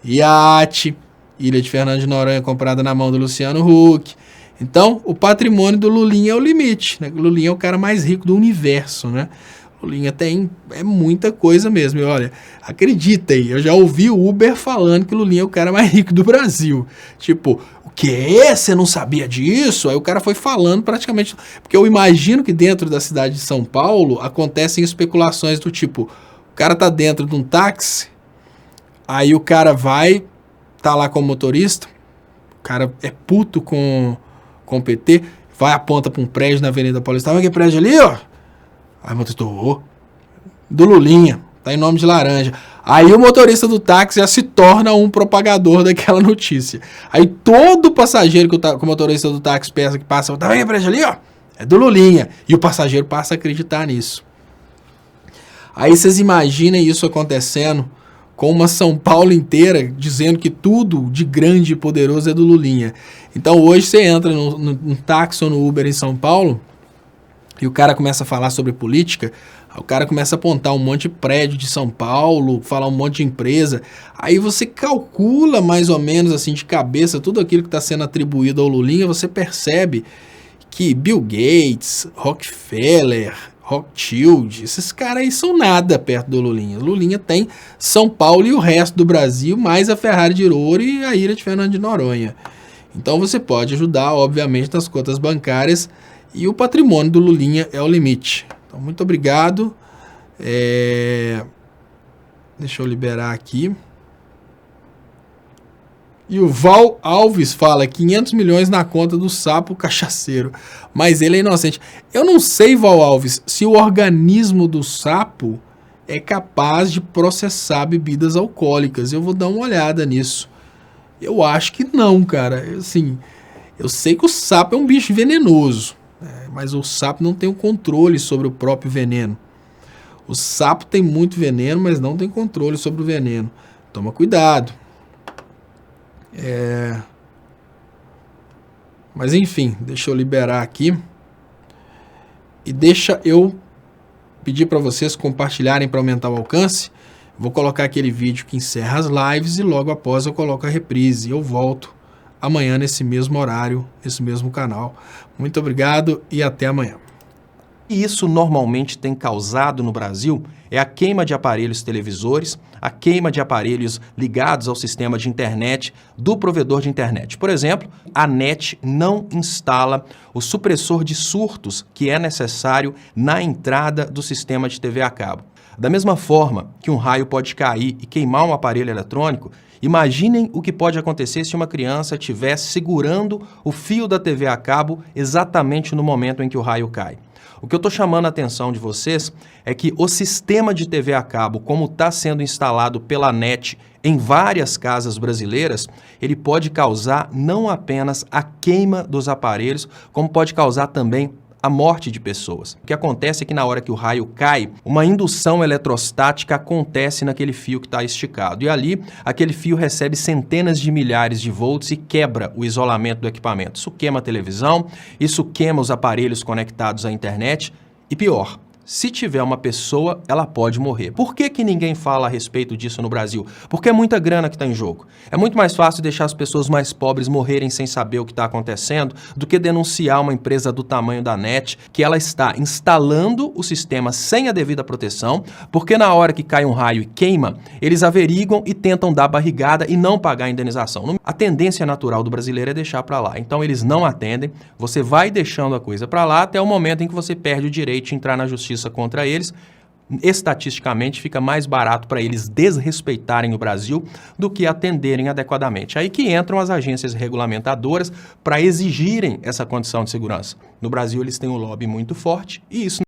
Iate, Ilha de Fernando de Noronha comprada na mão do Luciano Huck. Então, o patrimônio do Lulinha é o limite, né? O Lulinha é o cara mais rico do universo, né? O Lulinha tem muita coisa mesmo. E olha, acreditem, eu já ouvi o Uber falando que o Lulinha é o cara mais rico do Brasil. Tipo, o quê? Você não sabia disso? Aí o cara foi falando praticamente... Porque eu imagino que dentro da cidade de São Paulo acontecem especulações do tipo, o cara tá dentro de um táxi, aí o cara tá lá com o motorista, o cara é puto com o PT, vai aponta pra um prédio na Avenida Paulista. Olha aquele prédio ali, ó. Aí o motorista, do Lulinha, tá em nome de laranja. Aí o motorista do táxi já se torna um propagador daquela notícia. Aí todo passageiro que o motorista do táxi pensa que passa, tá vendo o prédio ali, ó? É do Lulinha. E o passageiro passa a acreditar nisso. Aí vocês imaginem isso acontecendo com uma São Paulo inteira dizendo que tudo de grande e poderoso é do Lulinha. Então hoje você entra no táxi ou no Uber em São Paulo e o cara começa a falar sobre política, o cara começa a apontar um monte de prédio de São Paulo, falar um monte de empresa, aí você calcula mais ou menos assim de cabeça tudo aquilo que está sendo atribuído ao Lulinha, você percebe que Bill Gates, Rockefeller, Rothschild, esses caras aí são nada perto do Lulinha. O Lulinha tem São Paulo e o resto do Brasil, mais a Ferrari de ouro e a Ilha de Fernando de Noronha. Então você pode ajudar, obviamente, nas contas bancárias, e o patrimônio do Lulinha é o limite. Então, muito obrigado. Deixa eu liberar aqui. E o Val Alves fala 500 milhões na conta do sapo cachaceiro. Mas ele é inocente. Eu não sei, Val Alves, se o organismo do sapo é capaz de processar bebidas alcoólicas. Eu vou dar uma olhada nisso. Eu acho que não, cara. Assim, eu sei que o sapo é um bicho venenoso. Mas o sapo não tem o controle sobre o próprio veneno. O sapo tem muito veneno, mas não tem controle sobre o veneno. Toma cuidado. Mas enfim, deixa eu liberar aqui. E deixa eu pedir para vocês compartilharem para aumentar o alcance. Vou colocar aquele vídeo que encerra as lives e logo após eu coloco a reprise. Eu volto amanhã nesse mesmo horário, nesse mesmo canal. Muito obrigado e até amanhã. E isso normalmente tem causado no Brasil é a queima de aparelhos televisores, a queima de aparelhos ligados ao sistema de internet do provedor de internet. Por exemplo, a NET não instala o supressor de surtos que é necessário na entrada do sistema de TV a cabo. Da mesma forma que um raio pode cair e queimar um aparelho eletrônico, imaginem o que pode acontecer se uma criança estiver segurando o fio da TV a cabo exatamente no momento em que o raio cai. O que eu estou chamando a atenção de vocês é que o sistema de TV a cabo, como está sendo instalado pela NET em várias casas brasileiras, ele pode causar não apenas a queima dos aparelhos, como pode causar também a morte de pessoas. O que acontece é que na hora que o raio cai, uma indução eletrostática acontece naquele fio que está esticado. E ali, aquele fio recebe centenas de milhares de volts e quebra o isolamento do equipamento. Isso queima a televisão, isso queima os aparelhos conectados à internet e pior, se tiver uma pessoa, ela pode morrer. Por que que ninguém fala a respeito disso no Brasil? Porque é muita grana que está em jogo. É muito mais fácil deixar as pessoas mais pobres morrerem sem saber o que está acontecendo do que denunciar uma empresa do tamanho da NET que ela está instalando o sistema sem a devida proteção, porque na hora que cai um raio e queima, eles averiguam e tentam dar barrigada e não pagar a indenização. A tendência natural do brasileiro é deixar para lá. Então eles não atendem, você vai deixando a coisa para lá até o momento em que você perde o direito de entrar na justiça contra eles. Estatisticamente fica mais barato para eles desrespeitarem o Brasil do que atenderem adequadamente. Aí que entram as agências regulamentadoras para exigirem essa condição de segurança. No Brasil eles têm um lobby muito forte e isso